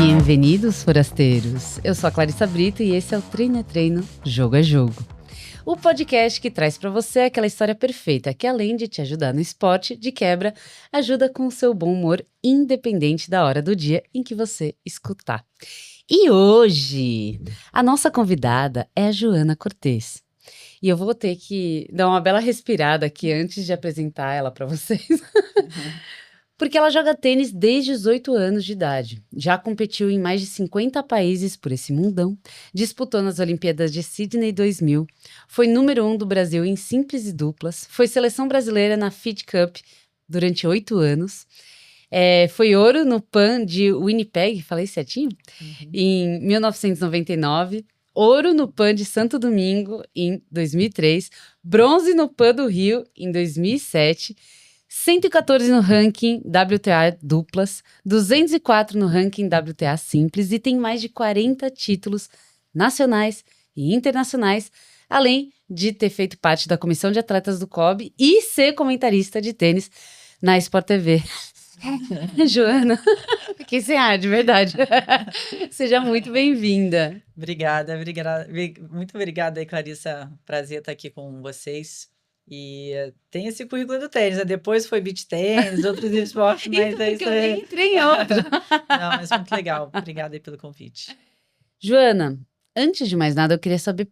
Bem-vindos, forasteiros! Eu sou a Clarissa Brito e esse é o Treino é Treino, Jogo é Jogo. O podcast que traz para você aquela história perfeita que, além de te ajudar no esporte, de quebra, ajuda com o seu bom humor, independente da hora do dia em que você escutar. E hoje, a nossa convidada é a Joana Cortez. E eu vou ter que dar uma bela respirada aqui antes de apresentar ela para vocês. Porque ela joga tênis desde os 8 anos de idade. Já competiu em mais de 50 países por esse mundão. Disputou nas Olimpíadas de Sydney 2000. Foi número 1 do Brasil em simples e duplas. Foi seleção brasileira na FIDE Cup durante 8 anos. Foi ouro no PAN de Winnipeg, falei certinho? Em 1999. Ouro no PAN de Santo Domingo em 2003. Bronze no PAN do Rio em 2007. 114 no ranking WTA duplas, 204 no ranking WTA simples e tem mais de 40 títulos nacionais e internacionais, além de ter feito parte da comissão de atletas do COB e ser comentarista de tênis na Sport TV. Joana, fiquei sem ar, de verdade. Seja muito bem-vinda. Obrigada. Muito obrigada aí, Clarissa. Prazer estar aqui com vocês. E tem esse currículo do tênis, né? Depois foi beach tênis, outros esportes, mas é isso. Eu nem entrei em outro. Não, mas muito legal. Obrigada aí pelo convite. Joana, antes de mais nada, eu queria saber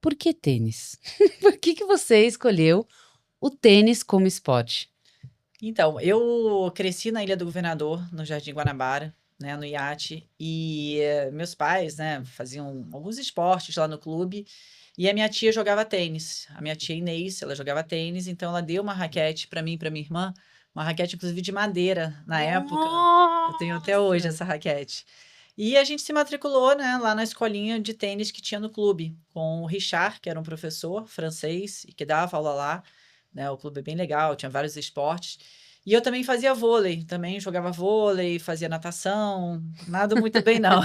por que tênis? Por que você escolheu o tênis como esporte? Então, eu cresci na Ilha do Governador, no Jardim Guanabara, né, no iate, e meus pais, né, faziam alguns esportes lá no clube. E a minha tia jogava tênis. A minha tia Inês, ela jogava tênis, então ela deu uma raquete para mim e para minha irmã, uma raquete inclusive de madeira na época. Eu tenho até hoje essa raquete. E a gente se matriculou, né, lá na escolinha de tênis que tinha no clube, com o Richard, que era um professor francês e que dava aula lá, né? O clube é bem legal, tinha vários esportes. E eu também fazia vôlei, também jogava vôlei, fazia natação, nada muito bem não.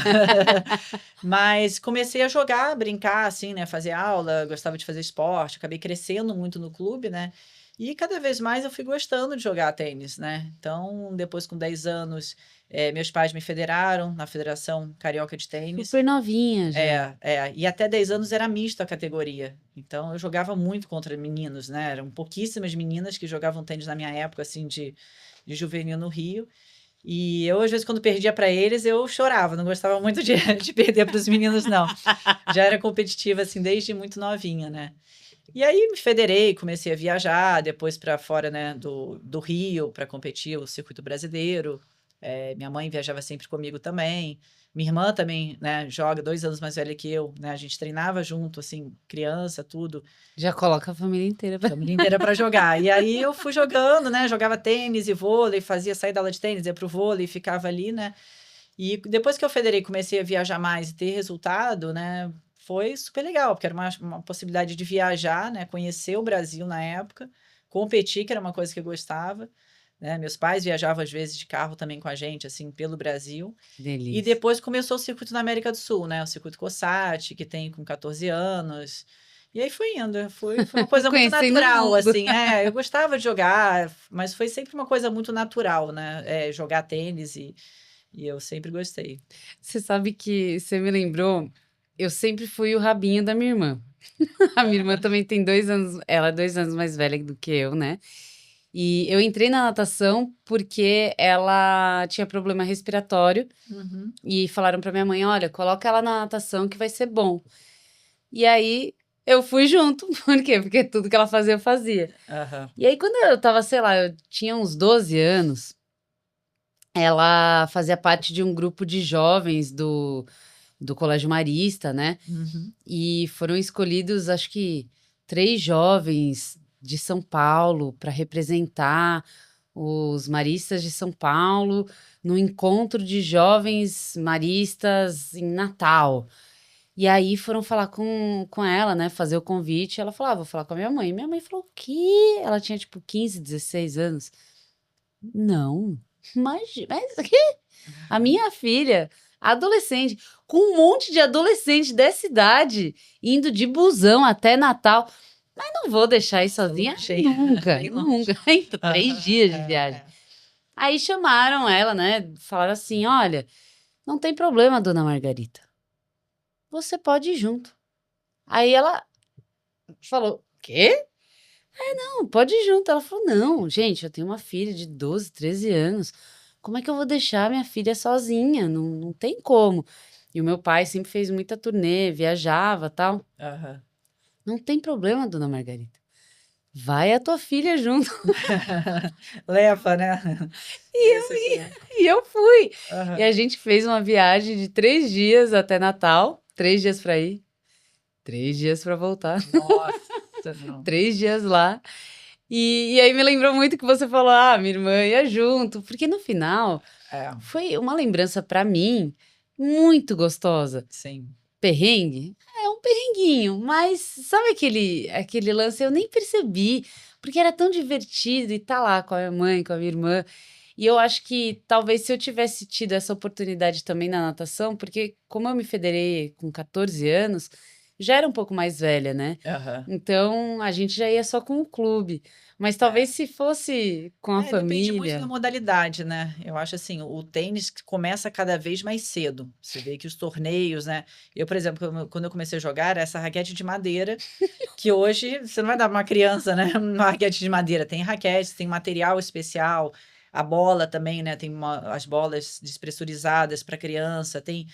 Mas comecei a jogar, brincar, assim, né? Fazer aula, gostava de fazer esporte, acabei crescendo muito no clube, né? E cada vez mais eu fui gostando de jogar tênis, né? Então, depois com 10 anos, meus pais me federaram na Federação Carioca de Tênis. Super novinha já. E até 10 anos era misto a categoria. Então, eu jogava muito contra meninos, né? Eram pouquíssimas meninas que jogavam tênis na minha época, assim, de juvenil no Rio. E eu, às vezes, quando perdia para eles, eu chorava. Não gostava muito de perder para os meninos, não. Já era competitiva, assim, desde muito novinha, né? E aí me federei, comecei a viajar, depois para fora, né, do Rio, para competir o circuito brasileiro. Minha mãe viajava sempre comigo também. Minha irmã também, né, joga 2 anos mais velha que eu, né? A gente treinava junto, assim, criança, tudo. Já coloca a família inteira. Família inteira para jogar. E aí eu fui jogando, né? Jogava tênis e vôlei, sair da aula de tênis, ia pro vôlei, ficava ali, né? E depois que eu federei, comecei a viajar mais e ter resultado, né? Foi super legal, porque era uma possibilidade de viajar, né? Conhecer o Brasil na época, competir, que era uma coisa que eu gostava, né? Meus pais viajavam às vezes de carro também com a gente, assim, pelo Brasil. Delícia. E depois começou o circuito na América do Sul, né? O circuito COSAT, que tem com 14 anos. E aí foi indo, foi uma coisa muito natural, assim. Eu gostava de jogar, mas foi sempre uma coisa muito natural, né? Jogar tênis e eu sempre gostei. Você sabe que você me lembrou, eu sempre fui o rabinho da minha irmã. A minha irmã também tem 2 anos, ela é 2 anos mais velha do que eu, né? E eu entrei na natação porque ela tinha problema respiratório e falaram pra minha mãe, olha, coloca ela na natação que vai ser bom. E aí eu fui junto, por quê? Porque tudo que ela fazia eu fazia. E aí quando eu tava, sei lá, eu tinha uns 12 anos, ela fazia parte de um grupo de jovens do Colégio Marista, né? E foram escolhidos, acho que 3 jovens de São Paulo para representar os maristas de São Paulo no encontro de jovens maristas em Natal. E aí foram falar com ela, né? Fazer o convite. Ela falou, vou falar com a minha mãe. Minha mãe falou, o quê? Ela tinha, tipo, 15, 16 anos. Não, mas o quê? A minha filha, adolescente, com um monte de adolescente dessa idade, indo de busão até Natal. Mas não vou deixar isso sozinha nunca. 3 dias de viagem. Aí chamaram ela, né? Falaram assim, olha, Não tem problema, dona Margarita. Você pode ir junto. Aí ela falou, quê? Não, pode ir junto. Ela falou, não, gente, eu tenho uma filha de 12, 13 anos. Como é que eu vou deixar minha filha sozinha? Não, não tem como. E o meu pai sempre fez muita turnê, viajava, tal. Aham. Não tem problema, dona Margarita. Vai a tua filha junto. Leva, né? Isso aqui. E eu fui. E Aham. a gente fez uma viagem de 3 dias até Natal. 3 dias pra ir, 3 dias pra voltar. Nossa, não. 3 dias lá. E aí me lembrou muito que você falou, minha irmã ia junto. Porque no final, É, foi uma lembrança pra mim muito gostosa. sim. Perrengue? É um perrenguinho, mas sabe aquele lance? Eu nem percebi, porque era tão divertido e tá lá com a minha mãe, com a minha irmã. E eu acho que talvez se eu tivesse tido essa oportunidade também na natação, porque como eu me federei com 14 anos, já era um pouco mais velha, né? Aham. Então a gente já ia só com o clube. Mas talvez se fosse com a Depende muito da família. modalidade, né? Eu acho assim, o tênis começa cada vez mais cedo. Você vê que os torneios, né? Eu, por exemplo, quando eu comecei a jogar, era essa raquete de madeira, que hoje você não vai dar pra uma criança, né? Uma raquete de madeira. Tem raquete, tem material especial, a bola também, né? Tem as bolas despressurizadas para criança, tem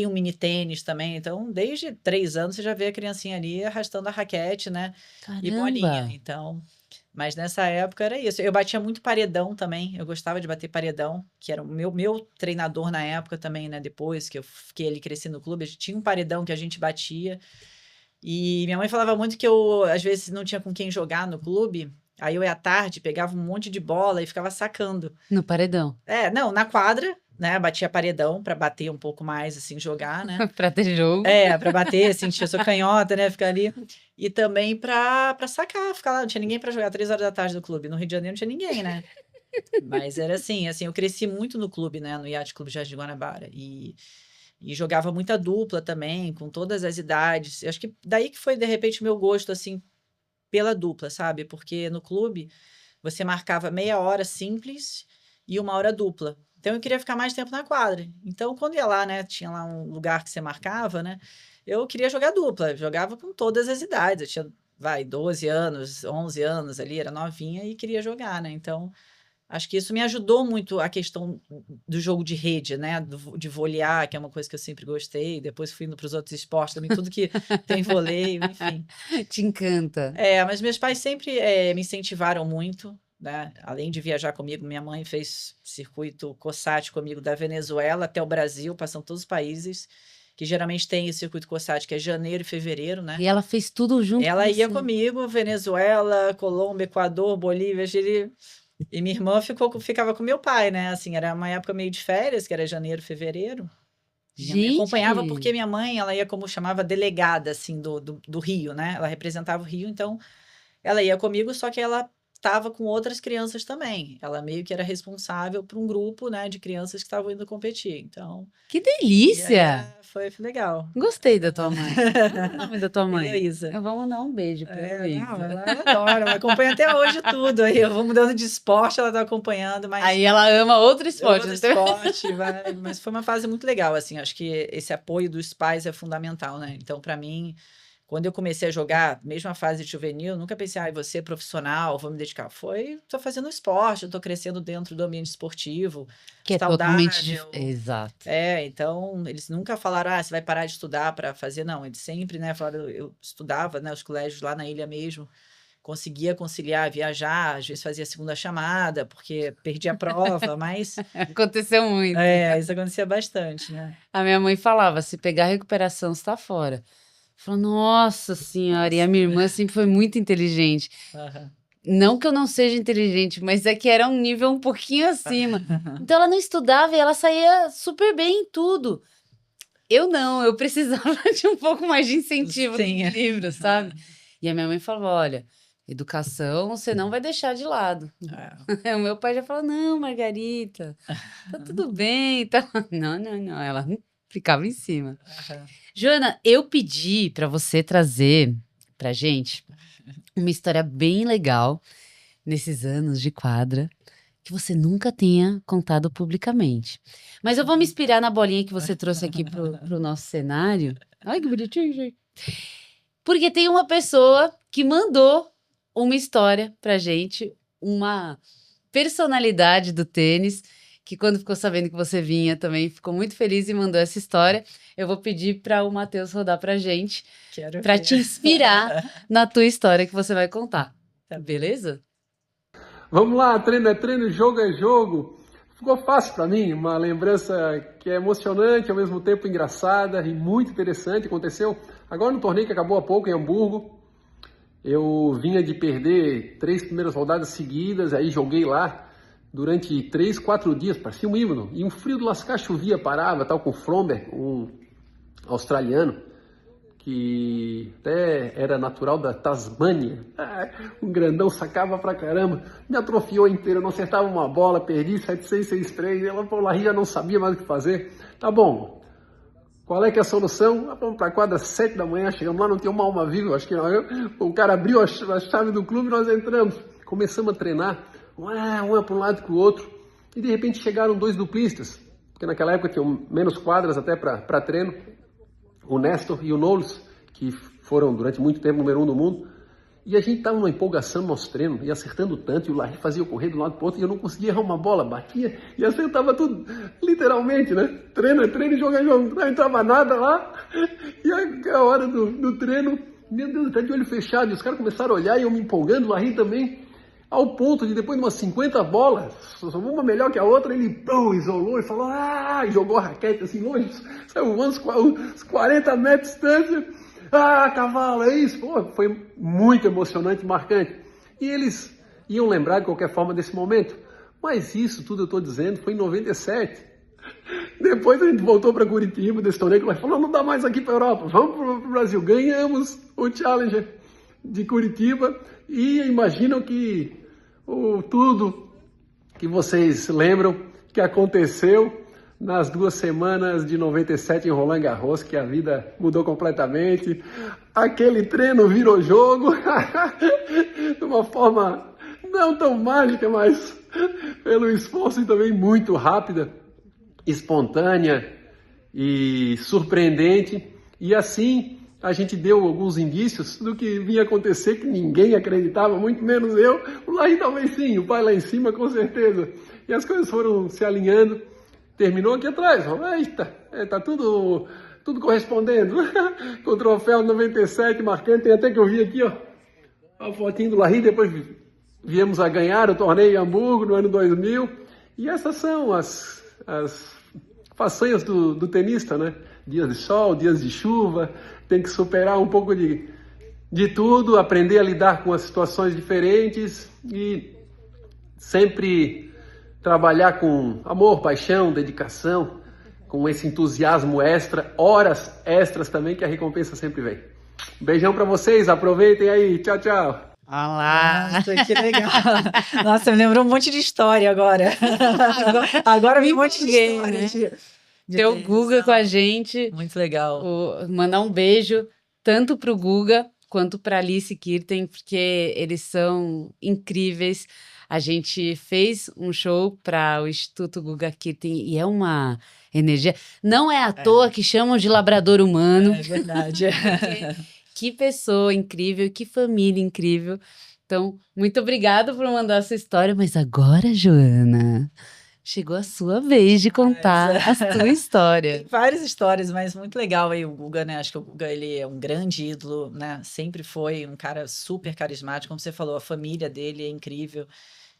um mini tênis também. Então, desde 3 anos, você já vê a criancinha ali arrastando a raquete, né? E bolinha. Caramba! Então. Mas nessa época era isso. Eu batia muito paredão também. Eu gostava de bater paredão, que era o meu treinador na época também, né? Depois que eu fiquei ali crescendo no clube, a gente tinha um paredão que a gente batia. E minha mãe falava muito que eu, às vezes, não tinha com quem jogar no clube. Aí eu ia à tarde, pegava um monte de bola e ficava sacando. No paredão. Não, na quadra, né? Batia paredão para bater um pouco mais, assim, jogar, né? Pra ter jogo. Pra bater, sentir eu sou canhota, né? Ficar ali. E também pra sacar, ficar lá. Não tinha ninguém pra jogar 3 horas da tarde no clube. No Rio de Janeiro não tinha ninguém, né? Mas era assim, eu cresci muito no clube, né? No Yacht Clube Jardim Guanabara. E jogava muita dupla também, com todas as idades. Eu acho que daí que foi, de repente, o meu gosto, assim, pela dupla, sabe? Porque no clube você marcava meia hora simples e 1 hora dupla. Então eu queria ficar mais tempo na quadra. Então, quando ia lá, né, tinha lá um lugar que você marcava, né? Eu queria jogar dupla, jogava com todas as idades. Eu tinha, 12 anos, 11 anos ali, era novinha e queria jogar, né? Então, acho que isso me ajudou muito a questão do jogo de rede, né? De volear, que é uma coisa que eu sempre gostei. Depois fui indo para os outros esportes também, tudo que tem voleio, enfim. Te encanta. Mas meus pais sempre me incentivaram muito, né? Além de viajar comigo, minha mãe fez circuito COSAT comigo da Venezuela até o Brasil, passando todos os países, que geralmente tem esse circuito COSAT, que é janeiro e fevereiro, né? E ela fez tudo junto com Ela ia você. comigo, Venezuela, Colômbia, Equador, Bolívia, Chile. E minha irmã ficava com meu pai, né? Assim, era uma época meio de férias, que era janeiro, fevereiro. Minha mãe acompanhava porque Gente, minha mãe, ela ia como chamava delegada, assim, do Rio, né? Ela representava o Rio, então ela ia comigo, só que ela estava com outras crianças também. Ela meio que era responsável por um grupo, né, de crianças que estavam indo competir. Então, que e aí delícia! foi legal. Gostei da tua mãe. Qual é o nome da tua mãe? Heloísa. Eu vou mandar um beijo pra Não, Heloísa. ela adora, ela acompanha até hoje tudo. Aí eu vou mudando de esporte, ela tá acompanhando, mas Aí ela ama outro esporte. outro não tem- esporte, mas foi uma fase muito legal, assim, acho que esse apoio dos pais é fundamental, né? Então, para mim, quando eu comecei a jogar, mesmo a fase juvenil, eu nunca pensei, vou ser profissional, vou me dedicar. Tô fazendo esporte, eu tô crescendo dentro do ambiente esportivo, Que é totalmente saudável. Exato. Então, eles nunca falaram, você vai parar de estudar para fazer, não, eles sempre, né, falaram, eu estudava, né, os colégios lá na ilha mesmo, conseguia conciliar, viajar, às vezes fazia segunda chamada, porque perdia a prova, mas Aconteceu muito. isso acontecia bastante, né? A minha mãe falava: se pegar recuperação, você tá fora. Falou, nossa senhora, e a minha irmã sempre foi muito inteligente. Aham. Não que eu não seja inteligente, mas é que era um nível um pouquinho acima. Então ela não estudava e ela saía super bem em tudo. Eu não, eu precisava de um pouco mais de incentivo Sim. do livro, sabe? E a minha mãe falou: olha, educação você não vai deixar de lado. O meu pai já falou: não, Margarita, tá tudo bem. Tá... Não, não, não. Ela ficava em cima. Aham. Joana, eu pedi para você trazer pra gente uma história bem legal nesses anos de quadra que você nunca tenha contado publicamente. Mas eu vou me inspirar na bolinha que você trouxe aqui pro nosso cenário. Ai, que bonitinho, gente. Porque tem uma pessoa que mandou uma história pra gente, uma personalidade do tênis, que quando ficou sabendo que você vinha também ficou muito feliz e mandou essa história. Eu vou pedir para o Matheus rodar pra gente, para te inspirar na tua história que você vai contar. Tá, beleza? Vamos lá, treino é treino, jogo é jogo. Ficou fácil para mim, uma lembrança que é emocionante, ao mesmo tempo engraçada e muito interessante. Aconteceu agora no torneio que acabou há pouco em Hamburgo. Eu vinha de perder 3 primeiras rodadas seguidas, aí joguei lá durante 3, 4 dias, parecia um híbrido. E um frio do lascar, chovia, parava, tal, com o Fromberg, um australiano, que até era natural da Tasmânia. Um grandão, sacava pra caramba, me atrofiou inteiro, eu não acertava uma bola, perdi 7-6, 6-3, ela por lá já não sabia mais o que fazer. Tá bom, qual é que é a solução? Vamos pra quadra 7 da manhã, chegamos lá, não tinha uma alma viva, acho que não. O cara abriu a chave do clube, nós entramos, começamos a treinar, uma para um lado e para o outro, e de repente chegaram 2 duplistas, porque naquela época tinham menos quadras até para treino, o Nestor e o Knowles, que foram durante muito tempo número 1 do mundo, e a gente estava numa empolgação no nosso treino, e acertando tanto, e o Larry fazia eu correr de um lado para o outro, e eu não conseguia errar uma bola, batia, e acertava tudo, literalmente, né? Treino é treino, jogo é jogo, não entrava nada lá, e a hora do treino, meu Deus, até de olho fechado, e os caras começaram a olhar, e eu me empolgando, o Larry também, ao ponto de depois de umas 50 bolas, uma melhor que a outra, ele isolou e falou, e jogou a raquete assim longe, saiu uns 40 metros de distância, cavalo, é isso. Pô, foi muito emocionante, marcante. E eles iam lembrar de qualquer forma desse momento. Mas isso tudo eu estou dizendo foi em 97. Depois a gente voltou para Curitiba, desse torneio, que falou, não dá mais aqui para a Europa, vamos para o Brasil. Ganhamos o Challenger de Curitiba e imaginam que tudo que vocês lembram que aconteceu nas 2 semanas de 97 em Roland Garros, que a vida mudou completamente. Aquele treino virou jogo, de uma forma não tão mágica, mas pelo esforço e também muito rápida, espontânea e surpreendente. E assim a gente deu alguns indícios do que vinha acontecer, que ninguém acreditava, muito menos eu. O Larry talvez sim, o pai lá em cima com certeza. E as coisas foram se alinhando. Terminou aqui atrás, eita, tá tudo correspondendo. Com o troféu 97 marcante, tem até que eu vi aqui, ó, a fotinho do Larry, depois viemos a ganhar o torneio em Hamburgo no ano 2000. E essas são as façanhas do tenista, né? Dias de sol, dias de chuva, tem que superar um pouco de tudo, aprender a lidar com as situações diferentes e sempre trabalhar com amor, paixão, dedicação, com esse entusiasmo extra, horas extras também, que a recompensa sempre vem. Um beijão para vocês, aproveitem aí, tchau, tchau. Olá! Nossa, que legal! Nossa, me lembrou um monte de história agora. Agora vi um monte de história. Ter o Guga com a gente. Muito legal. Mandar um beijo tanto pro Guga quanto pra Alice Kirten, porque eles são incríveis. A gente fez um show para o Instituto Guga Kirten e é uma energia. Não é à toa que chamam de labrador humano. É verdade. Que pessoa incrível, que família incrível. Então, muito obrigada por mandar essa história. Mas agora, Joana, chegou a sua vez de contar a sua história. Tem várias histórias, mas muito legal aí o Guga, né? Acho que o Guga, ele é um grande ídolo, né? Sempre foi um cara super carismático. Como você falou, a família dele é incrível.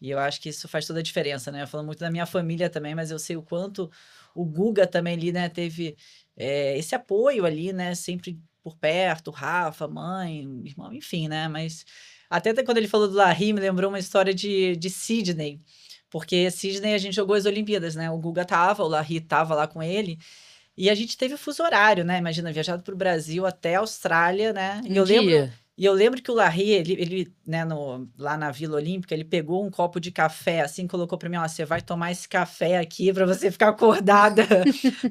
E eu acho que isso faz toda a diferença, né? Eu falo muito da minha família também, mas eu sei o quanto o Guga também ali, né? Teve esse apoio ali, né? Sempre por perto, Rafa, mãe, irmão, enfim, né? Mas até quando ele falou do Larry, me lembrou uma história de Sydney. Porque Sydney a gente jogou as Olimpíadas, né? O Guga tava, o Larry tava lá com ele. E a gente teve fuso horário, né? Imagina, viajado pro Brasil até a Austrália, né? E eu lembro que o Larry, ele né, lá na Vila Olímpica, ele pegou um copo de café, assim, colocou pra mim, ó, você vai tomar esse café aqui pra você ficar acordada.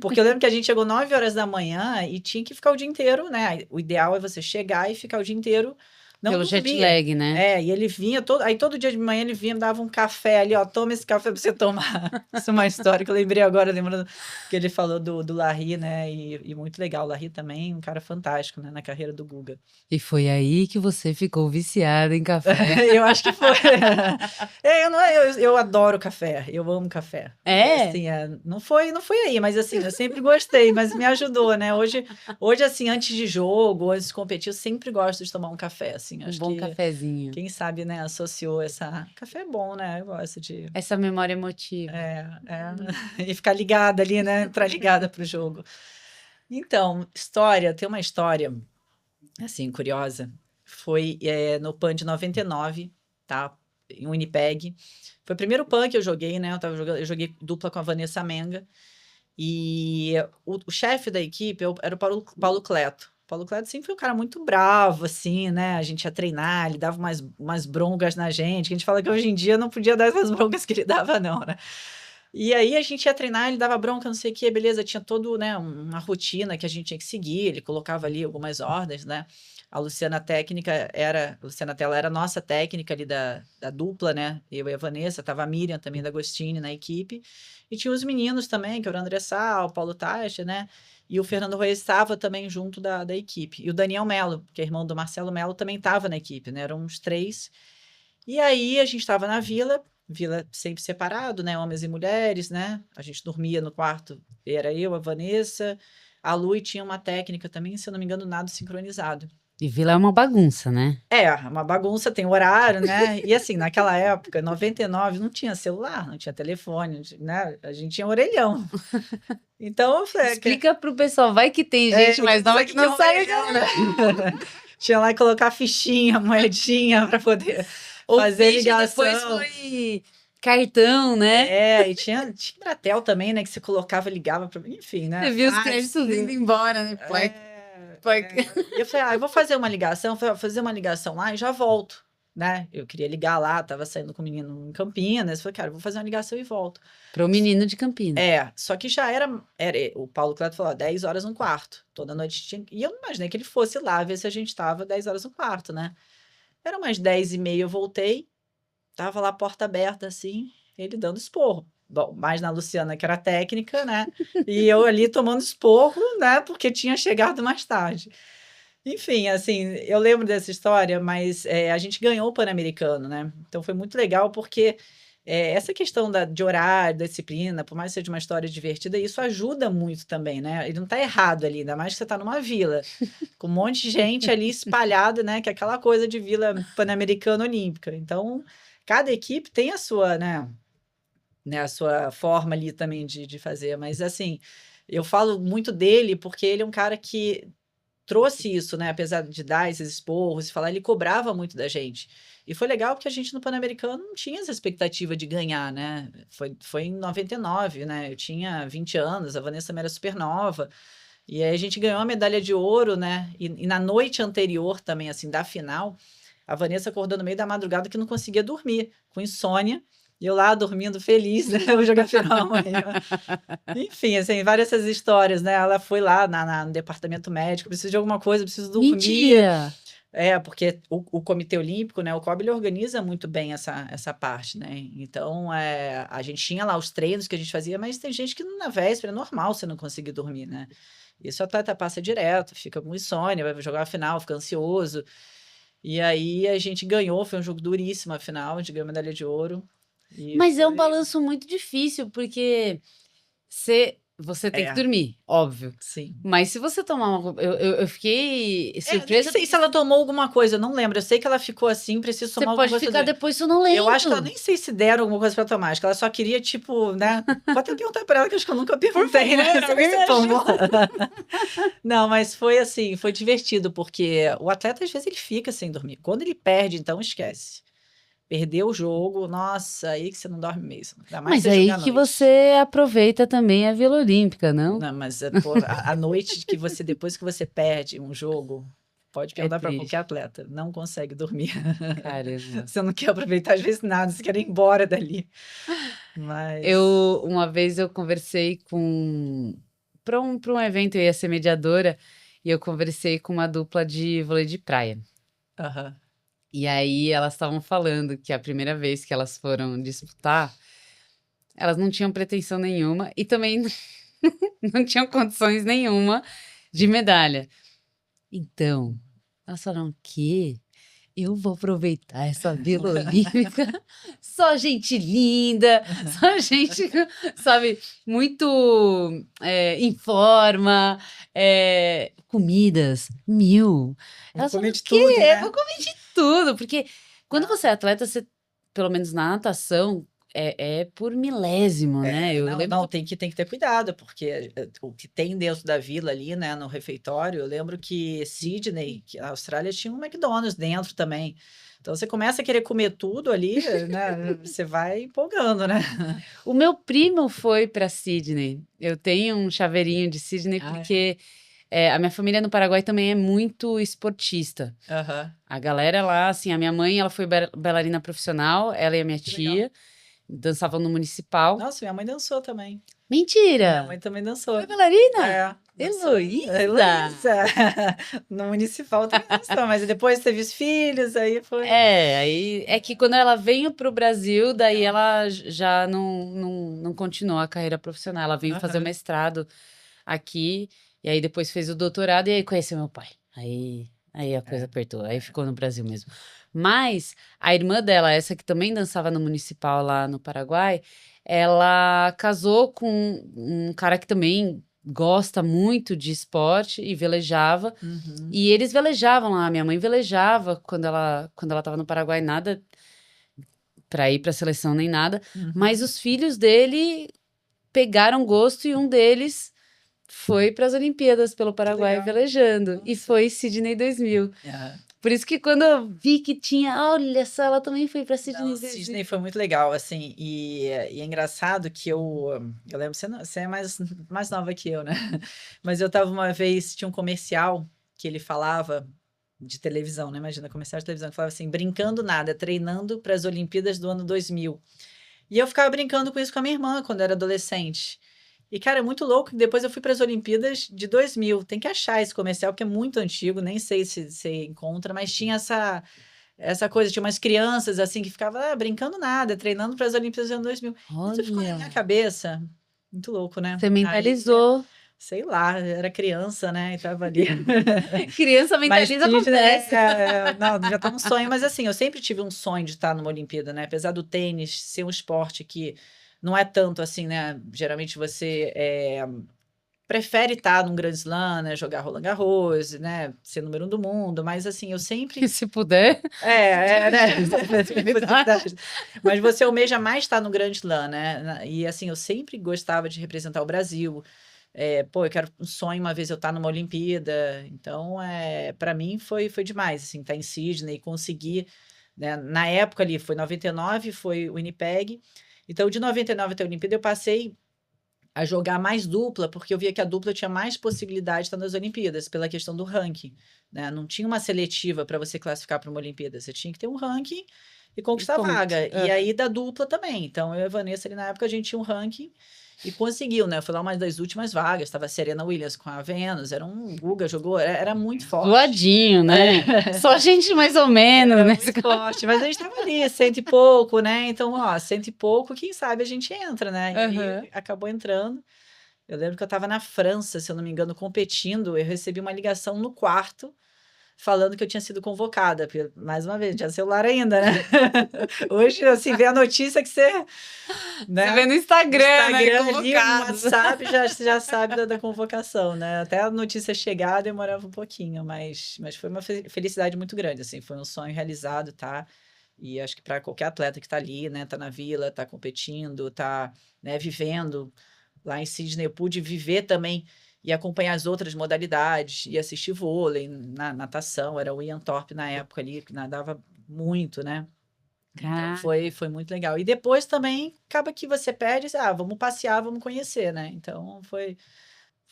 Porque eu lembro que a gente chegou 9 horas da manhã e tinha que ficar o dia inteiro, né? O ideal é você chegar e ficar o dia inteiro Não Pelo jet dormia. lag, né? E ele vinha, aí todo dia de manhã ele vinha, me dava um café ali, ó, toma esse café pra você tomar. Isso é uma história que eu lembrei agora, lembrando que ele falou do Larry, né, e muito legal, o Larry também, um cara fantástico, né, na carreira do Guga. E foi aí que você ficou viciada em café. Eu acho que foi. Eu adoro café, eu amo café. Assim, não foi aí, mas assim, eu sempre gostei, mas me ajudou, né? Hoje assim, antes de jogo, antes de competir, eu sempre gosto de tomar um café, assim. Um Acho bom que, cafezinho. quem sabe, né, associou essa... Café é bom, né? Eu gosto de... Essa memória emotiva. E ficar ligada ali, né? Entrar ligada pro jogo. Então, tem uma história, assim, curiosa. Foi no PAN de 99, tá? Em Winnipeg. Foi o primeiro PAN que eu joguei, né? Eu joguei dupla com a Vanessa Menga. E o chefe da equipe era o Paulo Cleto. O Paulo Cleto sempre foi um cara muito bravo, assim, né? A gente ia treinar, ele dava umas broncas na gente. Que a gente fala que hoje em dia não podia dar essas broncas que ele dava, não, né? E aí a gente ia treinar, ele dava bronca, não sei o quê, beleza, tinha todo, né, uma rotina que a gente tinha que seguir, ele colocava ali algumas ordens, né? A Luciana Tella era a nossa técnica ali da dupla, né? Eu e a Vanessa, tava a Miriam também da Agostini na equipe. E tinha os meninos também, que era o André Sal, o Paulo Taixa, né? E o Fernando Reis estava também junto da equipe. E o Daniel Melo, que é irmão do Marcelo Melo, também estava na equipe, né? Eram uns 3. E aí a gente estava na vila sempre separado, né? Homens e mulheres, né? A gente dormia no quarto, era eu, a Vanessa, a Lu, e tinha uma técnica também, se eu não me engano, nado sincronizado. E vila é uma bagunça, né? Uma bagunça, tem horário, né? E assim, naquela época, 99, não tinha celular, não tinha telefone, né? A gente tinha orelhão. Então, eu falei... Explica pro pessoal, vai que tem gente mais nova que não sabe. Né? Tinha lá que colocar fichinha, moedinha para poder fazer ligação. Depois foi cartão, né? E tinha Bratel também, né? Que você colocava, ligava para mim, enfim, né? Você viu os créditos indo embora, né? E eu falei, eu vou fazer uma ligação, lá e já volto, né? Eu queria ligar lá, tava saindo com o menino em Campinas, falei, cara, eu vou fazer uma ligação e volto. Para o menino de Campinas. Só que já era o Paulo Cleto falou, 10 horas no quarto, toda noite tinha... E eu não imaginei que ele fosse lá ver se a gente tava 10 horas no quarto, né? Era umas 10h30, eu voltei, tava lá a porta aberta, assim, ele dando esporro. Bom, mais na Luciana, que era técnica, né? E eu ali tomando esporro, né? Porque tinha chegado mais tarde. Enfim, assim, eu lembro dessa história, mas a gente ganhou o Pan-Americano, né? Então foi muito legal, porque essa questão de horário, da disciplina, por mais que seja uma história divertida, isso ajuda muito também, né? Ele não tá errado ali, ainda mais que você tá numa vila, com um monte de gente ali espalhada, né? Que é aquela coisa de vila pan-americana olímpica. Então, cada equipe tem a sua, né, a sua forma ali também de fazer. Mas, assim, eu falo muito dele porque ele é um cara que trouxe isso, né? Apesar de dar esses esporros e falar, ele cobrava muito da gente. E foi legal porque a gente no Pan-Americano não tinha essa expectativa de ganhar, né? Foi em 99, né? Eu tinha 20 anos, a Vanessa também era super nova. E aí a gente ganhou a medalha de ouro, né? E na noite anterior também, assim, da final, a Vanessa acordou no meio da madrugada que não conseguia dormir, com insônia. E eu lá dormindo feliz, né? Vou jogar final amanhã. Enfim, assim, várias essas histórias, né? Ela foi lá no departamento médico, preciso de alguma coisa, preciso dormir. Mentira! Porque o Comitê Olímpico, né? O COB, ele organiza muito bem essa parte, né? Então, a gente tinha lá os treinos que a gente fazia, mas tem gente que na véspera é normal você não conseguir dormir, né? Isso o atleta passa direto, fica com insônia, vai jogar a final, fica ansioso. E aí a gente ganhou, foi um jogo duríssimo a final, a gente ganhou medalha de ouro. Mas é um balanço muito difícil, porque você tem que dormir, óbvio. Sim. Mas se você tomar uma... Eu fiquei surpresa. Não sei se ela tomou alguma coisa, eu não lembro. Eu sei que ela ficou assim, preciso tomar alguma coisa. Você pode ficar depois sonolento. Eu acho que ela nem sei se deram alguma coisa pra tomar. Acho que ela só queria, tipo, né? Vou até perguntar pra ela, que acho que eu nunca perguntei, né? Você tomou. Não, mas foi assim, foi divertido, porque o atleta, às vezes, ele fica sem dormir. Quando ele perde, então esquece. Perdeu o jogo, nossa, aí que você não dorme mesmo. Mas aí que você aproveita também a Vila Olímpica, não? Não, mas a noite que depois que você perde um jogo, pode perguntar para qualquer atleta, não consegue dormir. Caramba. Você não quer aproveitar às vezes nada, você quer ir embora dali. Mas... Uma vez eu conversei para um evento, eu ia ser mediadora, e eu conversei com uma dupla de vôlei de praia. Uhum. E aí elas estavam falando que a primeira vez que elas foram disputar, elas não tinham pretensão nenhuma e também não tinham condições nenhuma de medalha. Então, elas falaram que eu vou aproveitar essa Vila Olímpica, só gente linda, só gente, sabe, muito em forma, comidas, 1000. Vou Elas comer falaram, de o quê? tudo, né? Vou comer de tudo, porque quando você é atleta, você, pelo menos na natação, é por milésimo, né? Eu Não, lembro não, tem que ter cuidado, porque o que tem dentro da vila ali, né, no refeitório, eu lembro que Sydney, que a Austrália tinha um McDonald's dentro também. Então você começa a querer comer tudo ali, né? Você vai empolgando, né? O meu primo foi para Sydney. Eu tenho um chaveirinho de Sydney Ah, porque a minha família no Paraguai também é muito esportista. aham. A galera lá, assim, a minha mãe, ela foi bailarina profissional, ela e a minha Que legal. tia dançavam no municipal. Nossa, minha mãe dançou também. Minha Mentira! mãe também dançou. Foi bailarina? É, dançou. Heloísa! Heloísa! No municipal também dançou, mas depois teve os filhos, aí foi. Aí é que quando ela veio pro Brasil, daí ela já não continuou a carreira profissional. Ela veio fazer o Aham. mestrado aqui, e aí depois fez o doutorado, e aí conheceu meu pai. Aí a coisa É. apertou, aí ficou no Brasil mesmo. Mas a irmã dela, essa que também dançava no municipal lá no Paraguai, ela casou com um cara que também gosta muito de esporte e velejava. Uhum. E eles velejavam lá. Minha mãe velejava quando ela estava no Paraguai, nada para ir para a seleção nem nada. Uhum. Mas os filhos dele pegaram gosto e um deles foi para as Olimpíadas pelo Paraguai legal. velejando. E Nossa. foi Sydney 2000. É. Por isso que quando eu vi que tinha, olha só, ela também foi para Sydney Não, 2000. Sydney foi muito legal, assim, e é engraçado que eu lembro, você é mais nova que eu, né? Mas eu tava uma vez, tinha um comercial que ele falava de televisão, né? Imagina, comercial de televisão, que falava assim, brincando nada, treinando para as Olimpíadas do ano 2000. E eu ficava brincando com isso com a minha irmã quando eu era adolescente. E, cara, é muito louco que depois eu fui para as Olimpíadas de 2000. Tem que achar esse comercial, que é muito antigo, nem sei se você encontra, mas tinha essa coisa, tinha umas crianças assim que ficavam brincando nada, treinando para as Olimpíadas do ano 2000. Isso ficou na minha Olha, cabeça. Muito louco, né? você Aí, mentalizou. sei lá, era criança, né? E tava ali. Criança Mas mentaliza, Sydney, acontece. não, já tá um sonho, mas assim, eu sempre tive um sonho de estar numa Olimpíada, né? Apesar do tênis ser um esporte que não é tanto assim, né? Geralmente você prefere estar num Grand Slam, né? Jogar Roland Garros, né? Ser número 1 do mundo, mas assim, eu sempre. Se puder. Né? Possibilidade. Mas você almeja mais estar no Grand Slam, né? E assim, eu sempre gostava de representar o Brasil. Pô, eu quero um sonho uma vez eu estar numa Olimpíada. Então, para mim foi demais, assim, estar em Sydney, conseguir, né? Na época ali, foi 99, foi o Winnipeg. Então, de 99 até a Olimpíada, eu passei a jogar mais dupla, porque eu via que a dupla tinha mais possibilidade de estar nas Olimpíadas, pela questão do ranking, né? Não tinha uma seletiva para você classificar para uma Olimpíada, você tinha que ter um ranking e conquistar a ponto. vaga. E aí da dupla também. Então, eu e a Vanessa ali na época, a gente tinha um ranking e conseguiu, né? Foi lá uma das últimas vagas, estava a Serena Williams com a Venus, era um Guga, jogou, era muito forte. Zoadinho, né? Só gente mais ou menos, Era né? muito forte, mas a gente tava ali, cento e pouco, né? Então, ó, cento e pouco, quem sabe a gente entra, né? E aí Aham. acabou entrando. Eu lembro que eu estava na França, se eu não me engano, competindo. Eu recebi uma ligação no quarto falando que eu tinha sido convocada. Mais uma vez, não tinha celular ainda, né? Hoje, assim, vê a notícia que você, né? Você vê no Instagram, né? Ali, no Convocados. WhatsApp, já sabe da convocação, né? Até a notícia chegar demorava um pouquinho, mas foi uma felicidade muito grande, assim. Foi um sonho realizado, tá? E acho que para qualquer atleta que está ali, né? Tá na vila, tá competindo, tá, né, vivendo. Lá em Sydney eu pude viver também e acompanhar as outras modalidades e assistir vôlei, na natação, era o Ian Thorpe na época ali, que nadava muito, né? Então Caraca. foi muito legal. E depois também acaba que você pede, vamos passear, vamos conhecer, né? Então foi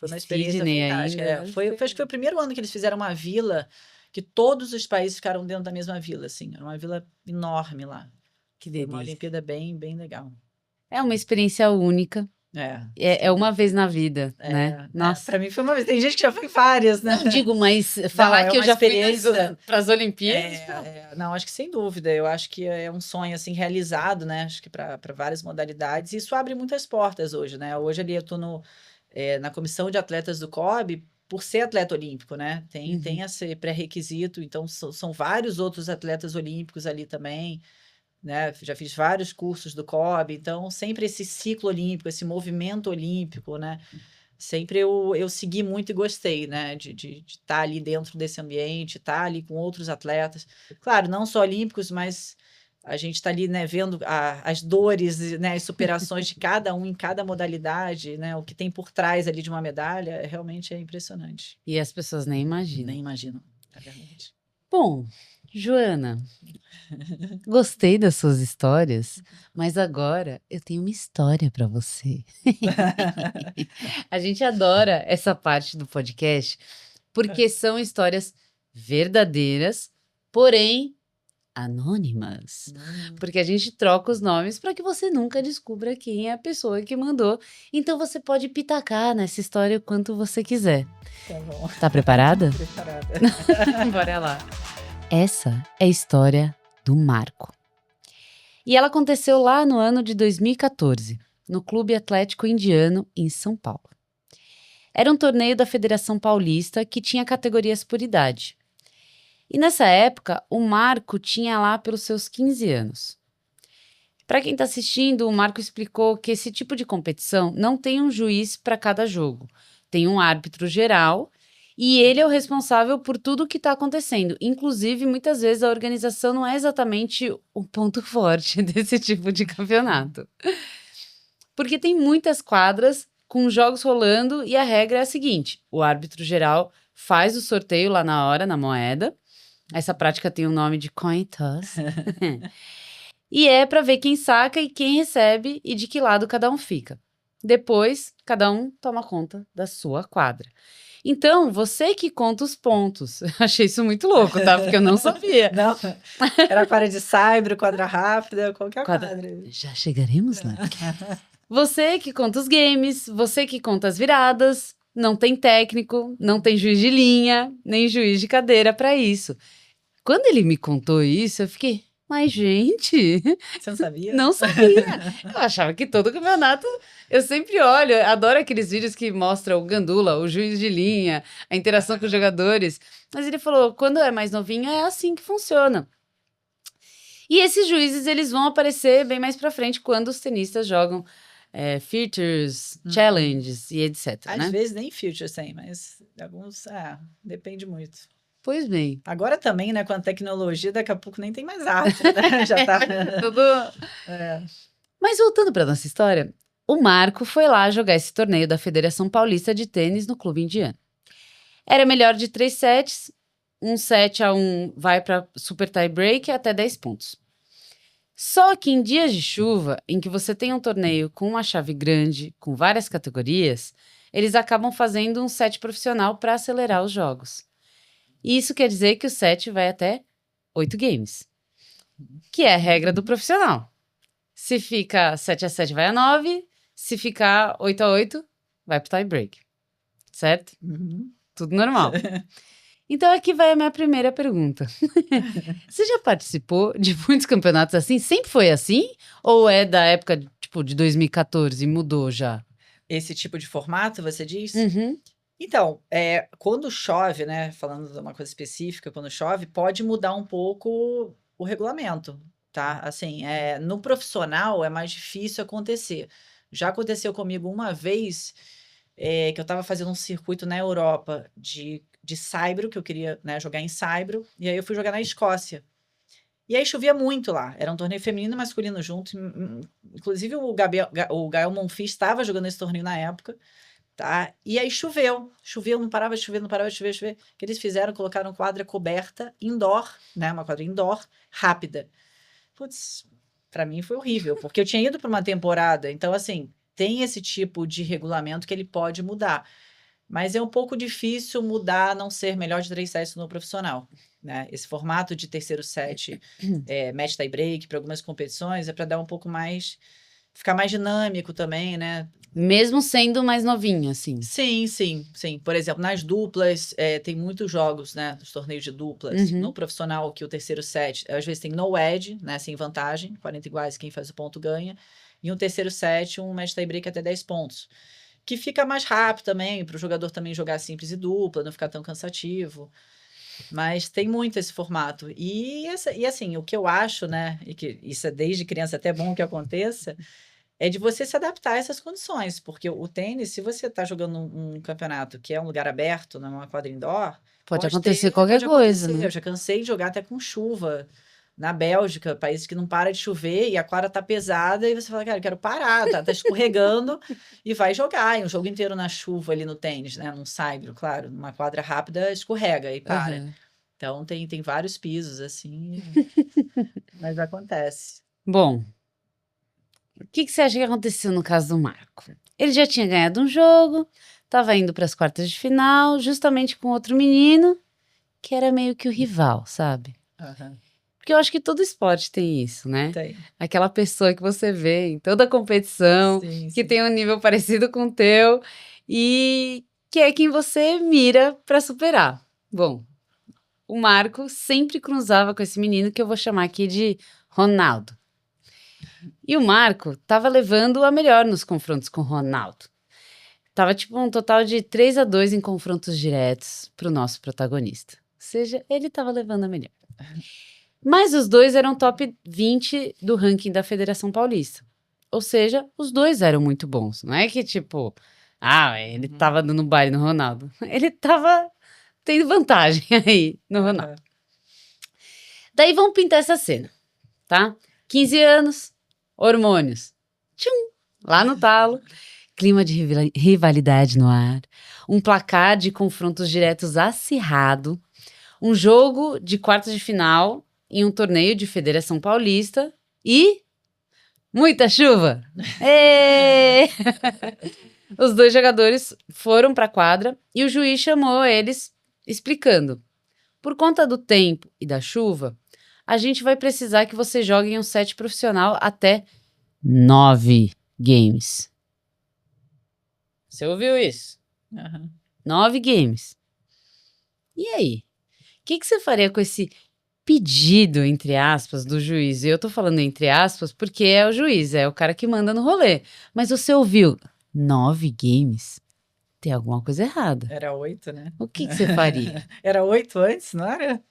uma experiência Sydney fantástica. ainda. Acho que foi o primeiro ano que eles fizeram uma vila que todos os países ficaram dentro da mesma vila, assim. Era uma vila enorme lá. Que Foi uma delícia. Olimpíada bem, bem legal. É uma experiência única. É uma vez na vida, né? Nossa. Pra mim foi uma vez. Tem gente que já foi várias, né? Não digo, mas falar que eu já fui para as Olimpíadas. Não, acho que sem dúvida. Eu acho que é um sonho assim realizado, né? Acho que para várias modalidades. E isso abre muitas portas hoje, né? Hoje ali eu tô na comissão de atletas do COB por ser atleta olímpico, né? Tem esse pré-requisito. Então são vários outros atletas olímpicos ali também. Né? Já fiz vários cursos do COB, então sempre esse ciclo olímpico, esse movimento olímpico, né? Sempre eu segui muito e gostei, né? De estar ali dentro desse ambiente, estar ali com outros atletas. Claro, não só olímpicos, mas a gente está ali, né, vendo as dores, né, as superações de cada um em cada modalidade, né? O que tem por trás ali de uma medalha, realmente é impressionante. E as pessoas nem imaginam. Nem imaginam, é verdade. Bom, Joana, gostei das suas histórias, mas agora eu tenho uma história para você. A gente adora essa parte do podcast porque são histórias verdadeiras, porém anônimas. Porque a gente troca os nomes para que você nunca descubra quem é a pessoa que mandou. Então você pode pitacar nessa história o quanto você quiser. Tá bom. Tá preparada? Preparada. Bora lá. Essa é a história do Marco. E ela aconteceu lá no ano de 2014, no Clube Atlético Indiano, em São Paulo. Era um torneio da Federação Paulista que tinha categorias por idade. E nessa época, o Marco tinha lá pelos seus 15 anos. Para quem está assistindo, o Marco explicou que esse tipo de competição não tem um juiz para cada jogo. Tem um árbitro geral e ele é o responsável por tudo o que está acontecendo. Inclusive, muitas vezes a organização não é exatamente o ponto forte desse tipo de campeonato. Porque tem muitas quadras com jogos rolando e a regra é a seguinte: o árbitro geral faz o sorteio lá na hora, na moeda. Essa prática tem o nome de coin toss. E é para ver quem saca e quem recebe e de que lado cada um fica. Depois, cada um toma conta da sua quadra. Então, você que conta os pontos. Achei isso muito louco, tá? Porque eu não sabia. Não, era quadra de saibro, quadra rápida, qualquer quadra. Já chegaremos lá. Você que conta os games, você que conta as viradas. Não tem técnico, não tem juiz de linha, nem juiz de cadeira para isso. Quando ele me contou isso, eu fiquei... Mas, gente... Você não sabia? Não sabia. Eu achava que todo campeonato... Eu sempre olho, adoro aqueles vídeos que mostram o gandula, o juiz de linha, a interação com os jogadores. Mas ele falou, quando é mais novinho, é assim que funciona. E esses juízes, eles vão aparecer bem mais pra frente quando os tenistas jogam features, challenges e etc. Às né? vezes nem features tem, mas alguns... depende muito. Pois bem. Agora também, né, com a tecnologia, daqui a pouco nem tem mais arte, né? Já tá... Tudo... Mas voltando para nossa história, o Marco foi lá jogar esse torneio da Federação Paulista de Tênis no Clube Indiano. Era melhor de 3 sets, 7-1 vai para super tie break até 10 pontos. Só que em dias de chuva, em que você tem um torneio com uma chave grande, com várias categorias, eles acabam fazendo um set profissional para acelerar os jogos. E isso quer dizer que o set vai até 8 games, que é a regra do profissional. Se fica 7-7, vai a 9. Se ficar 8-8, vai pro tie break. Certo? Tudo normal. Então aqui vai a minha primeira pergunta. Você já participou de muitos campeonatos assim? Sempre foi assim? Ou é da época, tipo, de 2014 e mudou já? Esse tipo de formato, você diz? Uhum. Então, quando chove, né, falando de uma coisa específica, quando chove, pode mudar um pouco o regulamento, tá? Assim, no profissional é mais difícil acontecer. Já aconteceu comigo uma vez que eu estava fazendo um circuito na Europa de saibro, que eu queria, né, jogar em saibro, e aí eu fui jogar na Escócia. E aí chovia muito lá, era um torneio feminino e masculino junto, inclusive o Gael Monfils estava jogando esse torneio na época, tá? E aí choveu, não parava de chover, não parava de chover. O que eles fizeram? Colocaram quadra coberta indoor, né? Uma quadra indoor rápida. Putz, pra mim foi horrível, porque eu tinha ido para uma temporada, então assim, tem esse tipo de regulamento que ele pode mudar. Mas é um pouco difícil mudar, a não ser melhor de 3 sets no profissional, né? Esse formato de terceiro set, match tie break para algumas competições, é para dar um pouco mais, ficar mais dinâmico também, né? Mesmo sendo mais novinho, assim. Sim, sim, sim. Por exemplo, nas duplas, tem muitos jogos, né? Os torneios de duplas. Uhum. No profissional, que o terceiro set, às vezes tem no edge, né? Sem vantagem, 40 iguais, quem faz o ponto ganha. E um terceiro set, um match tie-break até 10 pontos. Que fica mais rápido também, para o jogador também jogar simples e dupla, não ficar tão cansativo. Mas tem muito esse formato. E assim, o que eu acho, né? E que isso é desde criança até bom que aconteça, é de você se adaptar a essas condições, porque o tênis, se você está jogando um campeonato que é um lugar aberto, numa quadra indoor, Pode acontecer qualquer coisa, né? Eu já cansei de jogar até com chuva. Na Bélgica, país que não para de chover e a quadra tá pesada, e você fala, cara, eu quero parar, tá escorregando, e vai jogar. E um jogo inteiro na chuva ali no tênis, né? Num saibro, claro, numa quadra rápida, escorrega e para. Uhum. Então tem vários pisos, assim, mas acontece. Bom, o que você acha que aconteceu no caso do Marco? Ele já tinha ganhado um jogo, estava indo para as quartas de final, justamente com outro menino, que era meio que o rival, sabe? Aham. Porque eu acho que todo esporte tem isso, né? Tem. Aquela pessoa que você vê em toda competição, Sim, que sim. tem um nível parecido com o teu e que é quem você mira para superar. Bom, o Marco sempre cruzava com esse menino que eu vou chamar aqui de Ronaldo. E o Marco tava levando a melhor nos confrontos com o Ronaldo. Tava tipo um total de 3-2 em confrontos diretos pro nosso protagonista. Ou seja, ele tava levando a melhor. Mas os dois eram top 20 do ranking da Federação Paulista. Ou seja, os dois eram muito bons. Não é que tipo, ele tava dando baile no Ronaldo. Ele tava tendo vantagem aí no Ronaldo. Aham. Daí vamos pintar essa cena, tá? 15 anos, hormônios. Tchum, lá no talo. Clima de rivalidade no ar. Um placar de confrontos diretos acirrado. Um jogo de quartas de final em um torneio de Federação Paulista. E muita chuva. Ê! Os dois jogadores foram para a quadra e o juiz chamou eles explicando. Por conta do tempo e da chuva, a gente vai precisar que você jogue em um set profissional até 9 games. Você ouviu isso? Aham. 9 games. E aí? O que você faria com esse pedido, entre aspas, do juiz? E eu tô falando entre aspas porque é o juiz, é o cara que manda no rolê. Mas você ouviu 9 games? Tem alguma coisa errada. Era 8, né? O que você faria? Era 8 antes, não era?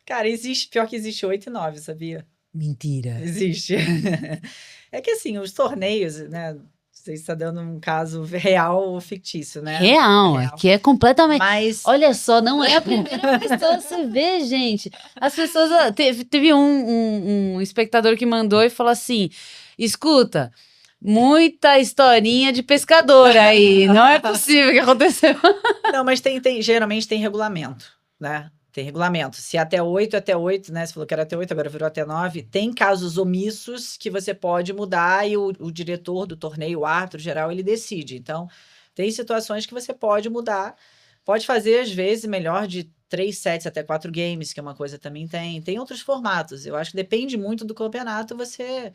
Cara, pior que existe 8 e 9, sabia? Mentira. Existe. É que assim, os torneios, né? Você está dando um caso real ou fictício, né? Real, que é completamente. Mas Olha só, não é a primeira pessoa, você vê, gente. As pessoas. Teve um espectador que mandou e falou assim: escuta, muita historinha de pescador aí. Não é possível que aconteceu. não, mas geralmente tem regulamento, né? Tem regulamento. Se até 8, né? Você falou que era até 8, agora virou até 9. Tem casos omissos que você pode mudar e o diretor do torneio, o árbitro geral, ele decide. Então, tem situações que você pode mudar. Pode fazer, às vezes, melhor de 3 sets até 4 games, que é uma coisa também tem. Tem outros formatos. Eu acho que depende muito do campeonato. Você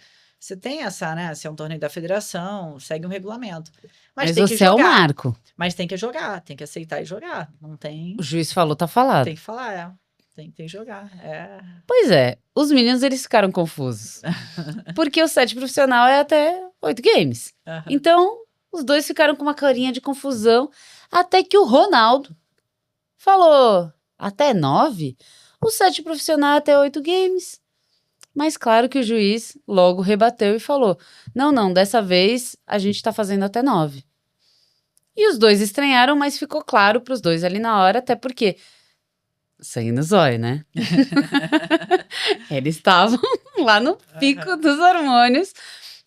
tem essa, né? Se é um torneio da federação, segue um regulamento. Mas tem que você é o jogar. Marco. Mas tem que jogar, tem que aceitar e jogar. Não tem. O juiz falou, tá falado. Tem que falar, tem que jogar. Pois é, os meninos eles ficaram confusos. Porque o set profissional é até 8 games. Aham. Então, os dois ficaram com uma carinha de confusão, até que o Ronaldo falou, até 9? O set profissional é até 8 games. Mas claro que o juiz logo rebateu e falou, não, dessa vez a gente tá fazendo até 9. E os dois estranharam, mas ficou claro pros dois ali na hora, até porque sangue no zóio, né? Eles estavam lá no pico dos hormônios,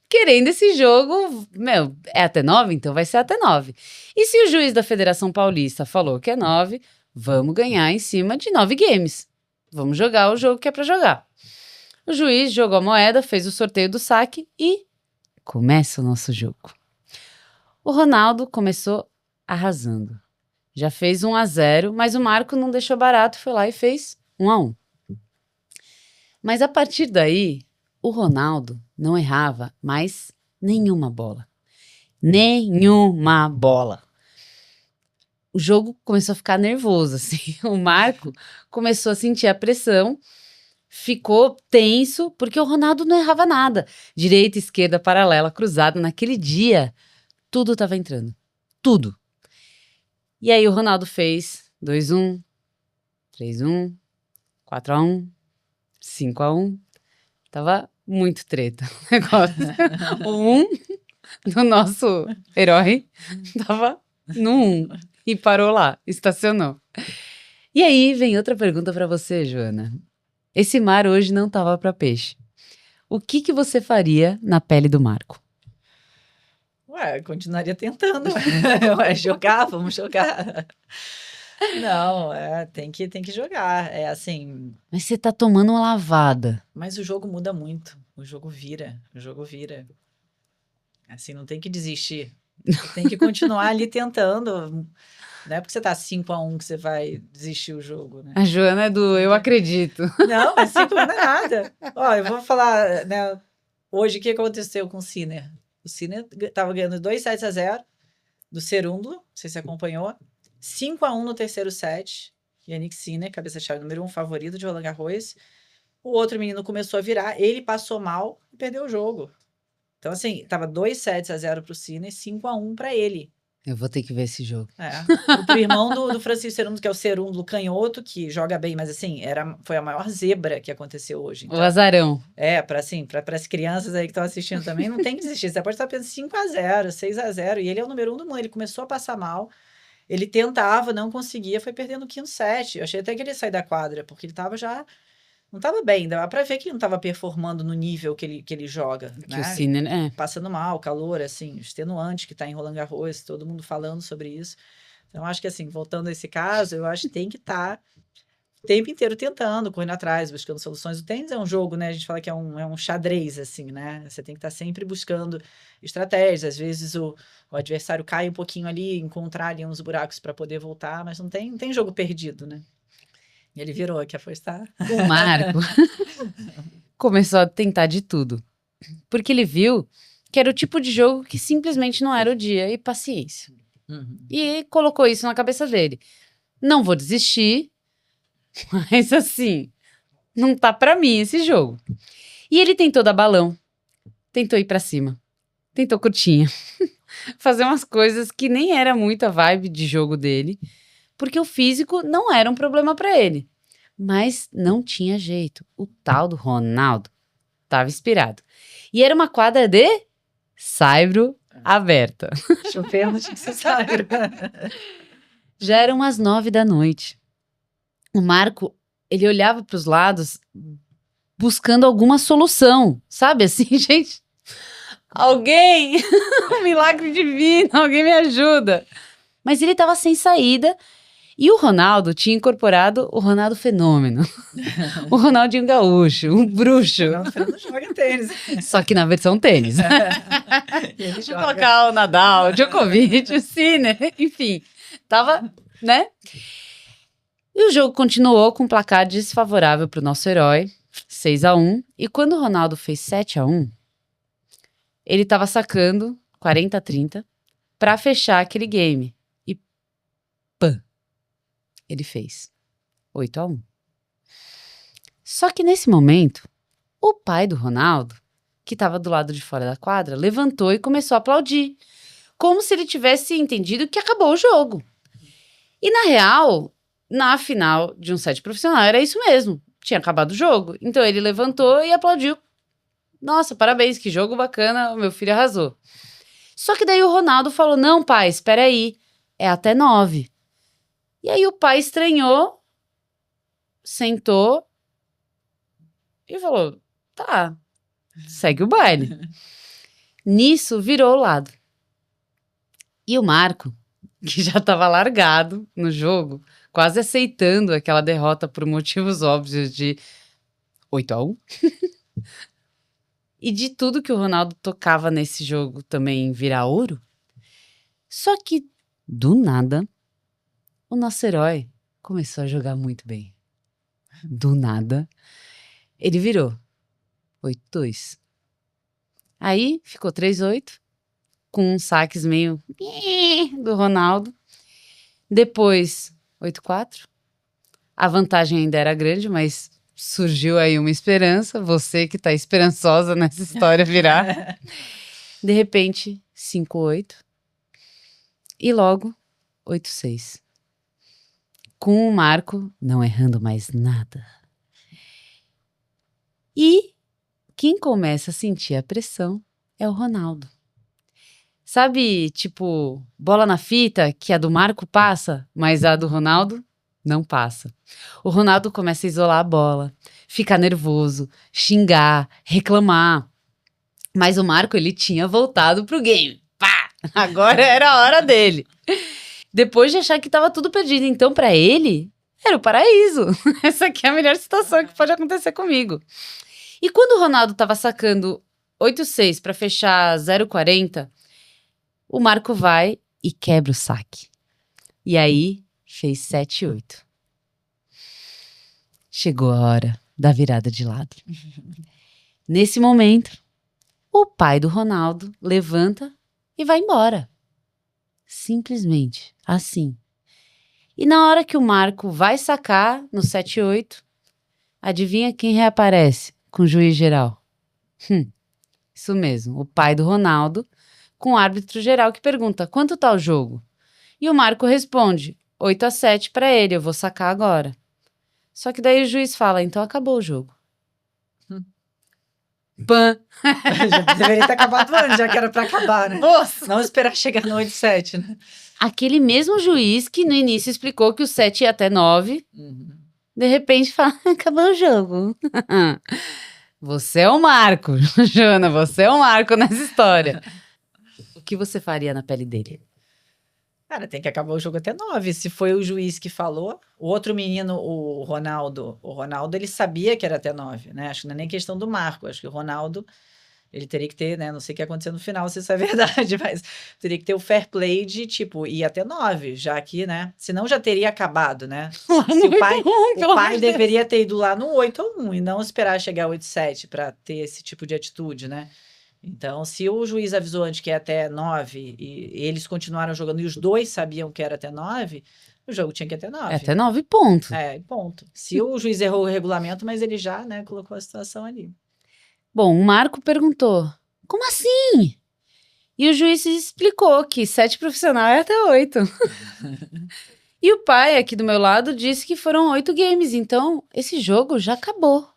querendo esse jogo. Meu, é até 9? Então vai ser até 9. E se o juiz da Federação Paulista falou que é 9, vamos ganhar em cima de 9 games. Vamos jogar o jogo que é pra jogar. O juiz jogou a moeda, fez o sorteio do saque e começa o nosso jogo. O Ronaldo começou arrasando. Já fez 1-0, mas o Marco não deixou barato, foi lá e fez 1-1. Mas a partir daí, o Ronaldo não errava mais nenhuma bola. Nenhuma bola. O jogo começou a ficar nervoso, assim. O Marco começou a sentir a pressão, ficou tenso, porque o Ronaldo não errava nada. Direita, esquerda, paralela, cruzada. Naquele dia, tudo estava entrando. Tudo. E aí o Ronaldo fez 2-1, 3-1, 4-1, 5-1. Tava muito treta o negócio. O 1 do nosso herói tava no 1 e parou lá, estacionou. E aí vem outra pergunta pra você, Joana. Esse mar hoje não tava pra peixe. O que você faria na pele do Marco? Ué, continuaria tentando. Ué, jogar, vamos jogar. Não, tem que jogar. É assim, Mas você tá tomando uma lavada. mas o jogo muda muito. O jogo vira. Assim, não tem que desistir. Tem que continuar ali tentando. Não é porque você tá 5-1 que você vai desistir o jogo, né? A Joana é do eu acredito. Não, mas 5 não é nada. Ó, eu vou falar, né? Hoje, o que aconteceu com o Sinner? O Sinner tava ganhando 2-0 do Cerúndulo, não sei se você acompanhou. 5-1 no terceiro set. Yannick Sinner, cabeça-chave número 1, favorito de Roland Garros. O outro menino começou a virar, ele passou mal e perdeu o jogo. Então, assim, tava 2-0 pro Sinner, 5-1 para ele. Eu vou ter que ver esse jogo. Pro irmão do Francisco Cerúndulo, que é o Cerúndulo canhoto, que joga bem, mas assim, foi a maior zebra que aconteceu hoje. Então, O azarão. para as crianças aí que estão assistindo também, não tem que desistir. Você pode estar pensando 5-0, 6-0, e ele é o número 1 do mundo. Ele começou a passar mal, ele tentava, não conseguia, foi perdendo o quinto set. Eu achei até que ele ia sair da quadra, porque ele tava já. Não tava bem, dava pra ver que ele não tava performando no nível que ele joga, Que né? o Sinner Passando mal, calor, assim, extenuante que tá em Roland Garros, todo mundo falando sobre isso. Então, acho que assim, voltando a esse caso, eu acho que tem que estar o tempo inteiro tentando, correndo atrás, buscando soluções. O tênis é um jogo, né? A gente fala que é um xadrez, assim, né? Você tem que estar sempre buscando estratégias. Às vezes o adversário cai um pouquinho ali, encontrar ali uns buracos para poder voltar, mas não tem jogo perdido, né? E ele virou, quer apostar? O Marco começou a tentar de tudo. Porque ele viu que era o tipo de jogo que simplesmente não era o dia e paciência. E colocou isso na cabeça dele. Não vou desistir, mas assim, não tá pra mim esse jogo. E ele tentou dar balão, tentou ir pra cima, tentou curtinha, fazer umas coisas que nem era muito a vibe de jogo dele, porque o físico não era um problema pra ele. Mas não tinha jeito. O tal do Ronaldo tava inspirado. E era uma quadra de saibro aberta. Chovendo, tinha que ser saibro. Já eram umas 9 da noite. O Marco, ele olhava para os lados buscando alguma solução. Sabe assim, gente? Alguém! Um milagre divino! Alguém me ajuda! Mas ele estava sem saída. E o Ronaldo tinha incorporado o Ronaldo Fenômeno. O Ronaldinho Gaúcho, um bruxo. Não, o Fernando joga tênis. Só que na versão tênis. E ele Deixa eu joga. colocar o Nadal, o Djokovic, o Sinner, enfim. Tava, né? E o jogo continuou com um placar desfavorável para o nosso herói, 6-1. E quando o Ronaldo fez 7-1, ele tava sacando 40-30 para fechar aquele game. E pã! Ele fez 8-1. Só que nesse momento, o pai do Ronaldo, que estava do lado de fora da quadra, levantou e começou a aplaudir, como se ele tivesse entendido que acabou o jogo. E na real, na final de um set profissional, era isso mesmo. Tinha acabado o jogo. Então ele levantou e aplaudiu. Nossa, parabéns, que jogo bacana, o meu filho arrasou. Só que daí o Ronaldo falou, não pai, espera aí, é até 9. E aí o pai estranhou, sentou e falou, tá, segue o baile. Nisso virou o lado. E o Marco, que já estava largado no jogo, quase aceitando aquela derrota por motivos óbvios de 8-1. E de tudo que o Ronaldo tocava nesse jogo também virar ouro. Só que, do nada, o nosso herói começou a jogar muito bem. Do nada, ele virou 8-2. Aí ficou 3-8, com uns saques meio do Ronaldo. Depois, 8-4. A vantagem ainda era grande, mas surgiu aí uma esperança. Você que tá esperançosa nessa história virar. De repente, 5-8. E logo, 8-6. Com o Marco não errando mais nada. E quem começa a sentir a pressão é o Ronaldo. Sabe, tipo, bola na fita, que a do Marco passa, mas a do Ronaldo não passa. O Ronaldo começa a isolar a bola, ficar nervoso, xingar, reclamar. Mas o Marco, ele tinha voltado pro game. Pá! Agora era a hora dele. Depois de achar que tava tudo perdido. Então, pra ele, era o paraíso. Essa aqui é a melhor situação que pode acontecer comigo. E quando o Ronaldo tava sacando 8-6 pra fechar 0-40, o Marco vai e quebra o saque. E aí, fez 7-8. Chegou a hora da virada de lado. Nesse momento, o pai do Ronaldo levanta e vai embora. Simplesmente assim. E na hora que o Marco vai sacar no 7-8, adivinha quem reaparece com o juiz geral? Isso mesmo, o pai do Ronaldo, com o árbitro geral que pergunta, quanto tá o jogo? E o Marco responde, 8-7 pra ele, eu vou sacar agora. Só que daí o juiz fala, então acabou o jogo. Pã! Já deveria ter acabado antes, já que era pra acabar, né? Nossa! Não esperar chegar no 8-7, né? Aquele mesmo juiz que no início explicou que o 7 ia até 9, de repente fala, acabou o jogo. Você é o Marco, Jana, você é o Marco nessa história. O que você faria na pele dele? Cara, tem que acabar o jogo até 9. Se foi o juiz que falou, o outro menino, o Ronaldo, ele sabia que era até 9, né? Acho que não é nem questão do Marco. Acho que o Ronaldo, ele teria que ter, né? Não sei o que aconteceu no final, se isso é verdade, mas teria que ter o fair play de, tipo, ir até 9, já que, né? Senão já teria acabado, né? Se o pai deveria ter ido lá no 8-1 e não esperar chegar 8-7 para ter esse tipo de atitude, né? Então, se o juiz avisou antes que é até 9 e eles continuaram jogando e os dois sabiam que era até 9, o jogo tinha que ir até 9. É até 9 pontos. Ponto. Se o juiz errou o regulamento, mas ele já, né, colocou a situação ali. Bom, o Marco perguntou, como assim? E o juiz explicou que 7 profissional é até 8. E o pai aqui do meu lado disse que foram 8 games, então esse jogo já acabou.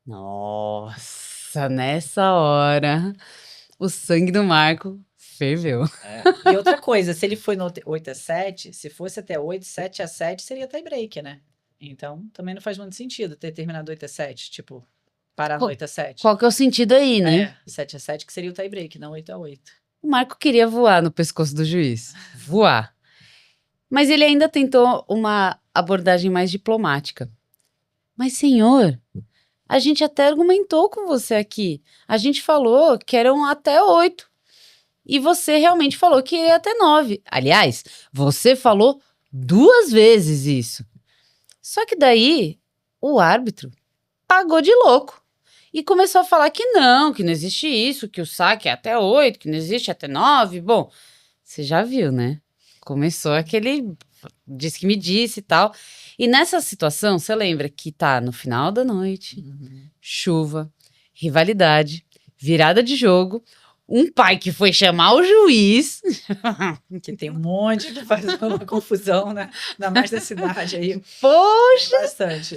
Nossa, nessa hora, o sangue do Marco ferveu. E outra coisa, se ele foi no 8-7, se fosse até 8, 7-7, seria tie break, né? Então, também não faz muito sentido ter terminado 8-7, tipo, parar no 8-7. Qual que é o sentido aí, né? 7-7 que seria o tie break, não 8-8. O Marco queria voar no pescoço do juiz. Voar. Mas ele ainda tentou uma abordagem mais diplomática. Mas, senhor, a gente até argumentou com você aqui. A gente falou que eram até 8. E você realmente falou que ia até 9. Aliás, você falou 2 vezes isso. Só que daí, o árbitro pagou de louco. E começou a falar que não existe isso, que o saque é até 8, que não existe até 9. Bom, você já viu, né? Começou aquele disse que me disse e tal. E nessa situação, você lembra que tá no final da noite, chuva, rivalidade, virada de jogo, um pai que foi chamar o juiz. Que tem um monte que faz uma confusão, né? Ainda mais da cidade aí. Poxa! Tem bastante.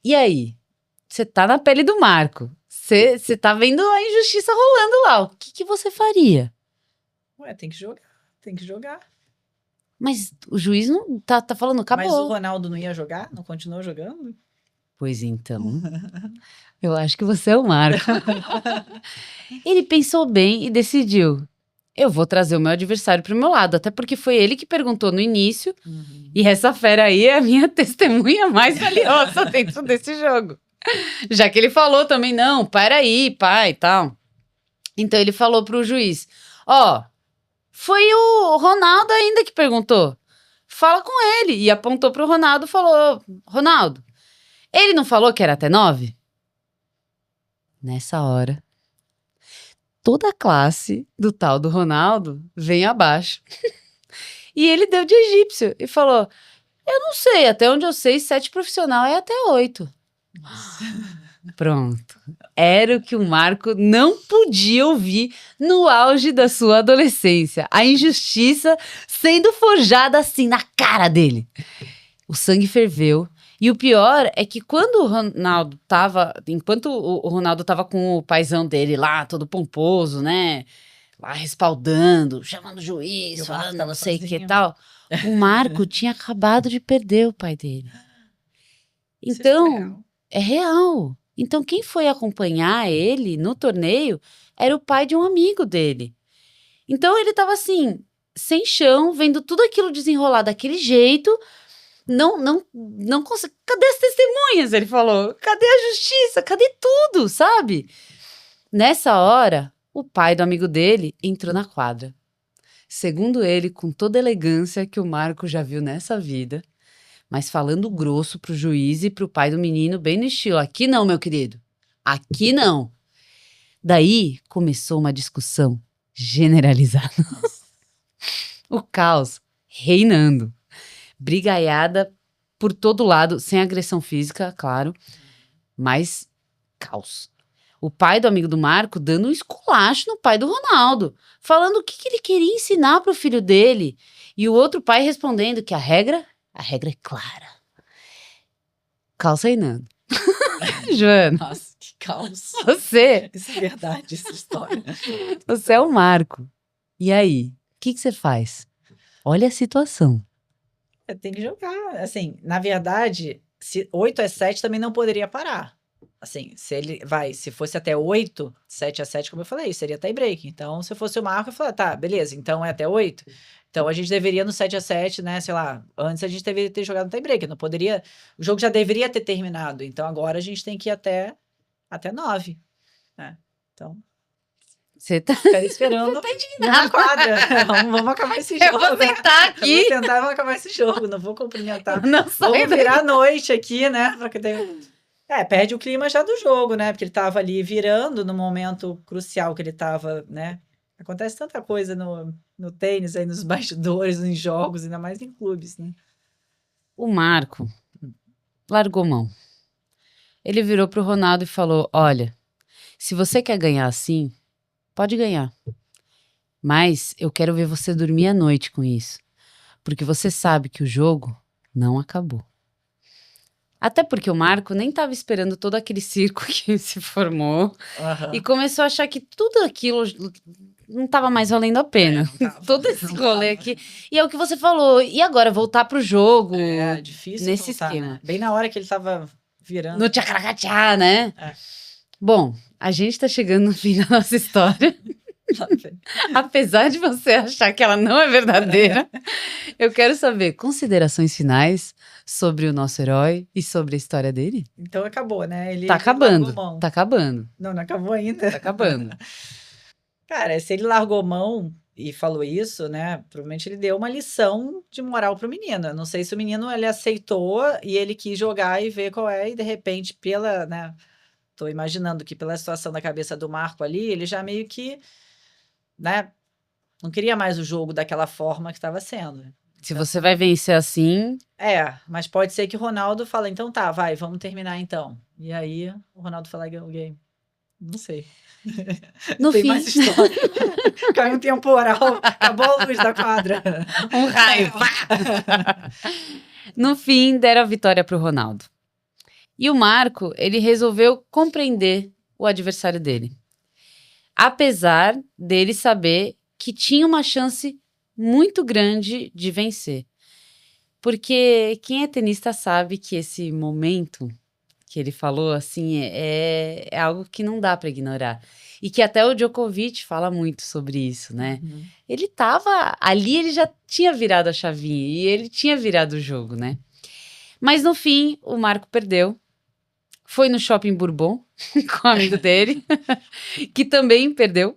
E aí? Você tá na pele do Marco. Você tá vendo a injustiça rolando lá. O que você faria? Ué, tem que jogar. Tem que jogar. Mas o juiz não tá falando, acabou. Mas o Ronaldo não ia jogar? Não continuou jogando? Pois então, eu acho que você é o Marco. Ele pensou bem e decidiu. Eu vou trazer o meu adversário pro meu lado, até porque foi ele que perguntou no início, e essa fera aí é a minha testemunha mais valiosa dentro desse jogo. Já que ele falou também, não, para aí, pai, e tal. Então ele falou pro juiz, foi o Ronaldo ainda que perguntou. Fala com ele. E apontou pro Ronaldo e falou, Ronaldo, ele não falou que era até 9? Nessa hora, toda a classe do tal do Ronaldo vem abaixo. E ele deu de egípcio e falou, eu não sei, até onde eu sei, 7 profissional é até 8. Pronto. Era o que o Marco não podia ouvir no auge da sua adolescência. A injustiça sendo forjada assim na cara dele. O sangue ferveu. E o pior é que quando o Ronaldo tava... Enquanto o Ronaldo tava com o paizão dele lá, todo pomposo, né? Lá respaldando, chamando o juiz, falando não sei o que e tal. O Marco tinha acabado de perder o pai dele. Então, é real. Então, quem foi acompanhar ele no torneio era o pai de um amigo dele. Então, ele tava assim, sem chão, vendo tudo aquilo desenrolar daquele jeito. Não consegui. Cadê as testemunhas? Ele falou. Cadê a justiça? Cadê tudo, sabe? Nessa hora, o pai do amigo dele entrou na quadra. Segundo ele, com toda a elegância que o Marco já viu nessa vida, mas falando grosso pro juiz e pro pai do menino, bem no estilo, aqui não, meu querido, aqui não. Daí começou uma discussão generalizada. O caos reinando. Brigaiada por todo lado, sem agressão física, claro, mas caos. O pai do amigo do Marco dando um esculacho no pai do Ronaldo, falando o que ele queria ensinar pro filho dele. E o outro pai respondendo que a regra é clara. Caos reinando. Joana. Nossa, que caos. Você. Isso é verdade, essa história. Você é o Marco. E aí? O que você faz? Olha a situação. Tem que jogar. Assim, na verdade, se 8-7 também não poderia parar. Assim, se fosse até 8, 7-7, como eu falei, seria tie break. Então, se fosse o Marco, eu falei, tá, beleza, então é até 8. Então, a gente deveria no 7-7, né, sei lá, antes a gente deveria ter jogado no tie break. Não poderia, o jogo já deveria ter terminado. Então, agora a gente tem que ir até 9. Né? Então, Você tá... ficaria esperando na quadra. Vamos acabar esse jogo. Eu vou sentar aqui. Eu vou tentar acabar esse jogo, não vou cumprimentar. Não sai Vamos virar a noite aqui, né? Porque perde o clima já do jogo, né? Porque ele tava ali virando no momento crucial que ele tava, né? Acontece tanta coisa no tênis, aí nos bastidores, em jogos, ainda mais em clubes, né? O Marco largou mão. Ele virou pro Ronaldo e falou, olha, se você quer ganhar assim, pode ganhar. Mas eu quero ver você dormir à noite com isso. Porque você sabe que o jogo não acabou. Até porque o Marco nem estava esperando todo aquele circo que se formou. E começou a achar que tudo aquilo não estava mais valendo a pena. Todo esse rolê aqui. E é o que você falou. E agora, voltar pro jogo? É difícil nesse voltar, esquema. Né? Bem na hora que ele tava virando. No tchacaracachá, né? É. Bom, a gente tá chegando no fim da nossa história. Apesar de você achar que ela não é verdadeira, eu quero saber considerações finais sobre o nosso herói e sobre a história dele. Então acabou, né? Ele Tá acabando, largou mão. tá acabando. Não acabou ainda. Tá acabando. Cara, se ele largou mão e falou isso, né? Provavelmente ele deu uma lição de moral pro menino. Eu não sei se o menino ele aceitou e ele quis jogar e ver qual é, e de repente, né? Tô imaginando que pela situação da cabeça do Marco ali, ele já meio que, né? Não queria mais o jogo daquela forma que estava sendo. Se você vai vencer assim... Mas pode ser que o Ronaldo fala, então tá, vai, vamos terminar então. E aí, o Ronaldo fala, ganhou o game. Não sei. No Tem fim... mais história. Caiu um temporal, acabou a luz da quadra. Um raio. No fim, deram a vitória pro Ronaldo. E o Marco, ele resolveu compreender o adversário dele. Apesar dele saber que tinha uma chance muito grande de vencer. Porque quem é tenista sabe que esse momento que ele falou, assim, é algo que não dá para ignorar. E que até o Djokovic fala muito sobre isso, né? Uhum. Ele tava ali, ele já tinha virado a chavinha e ele tinha virado o jogo, né? Mas no fim, o Marco perdeu. Foi no Shopping Bourbon com o amigo dele, que também perdeu.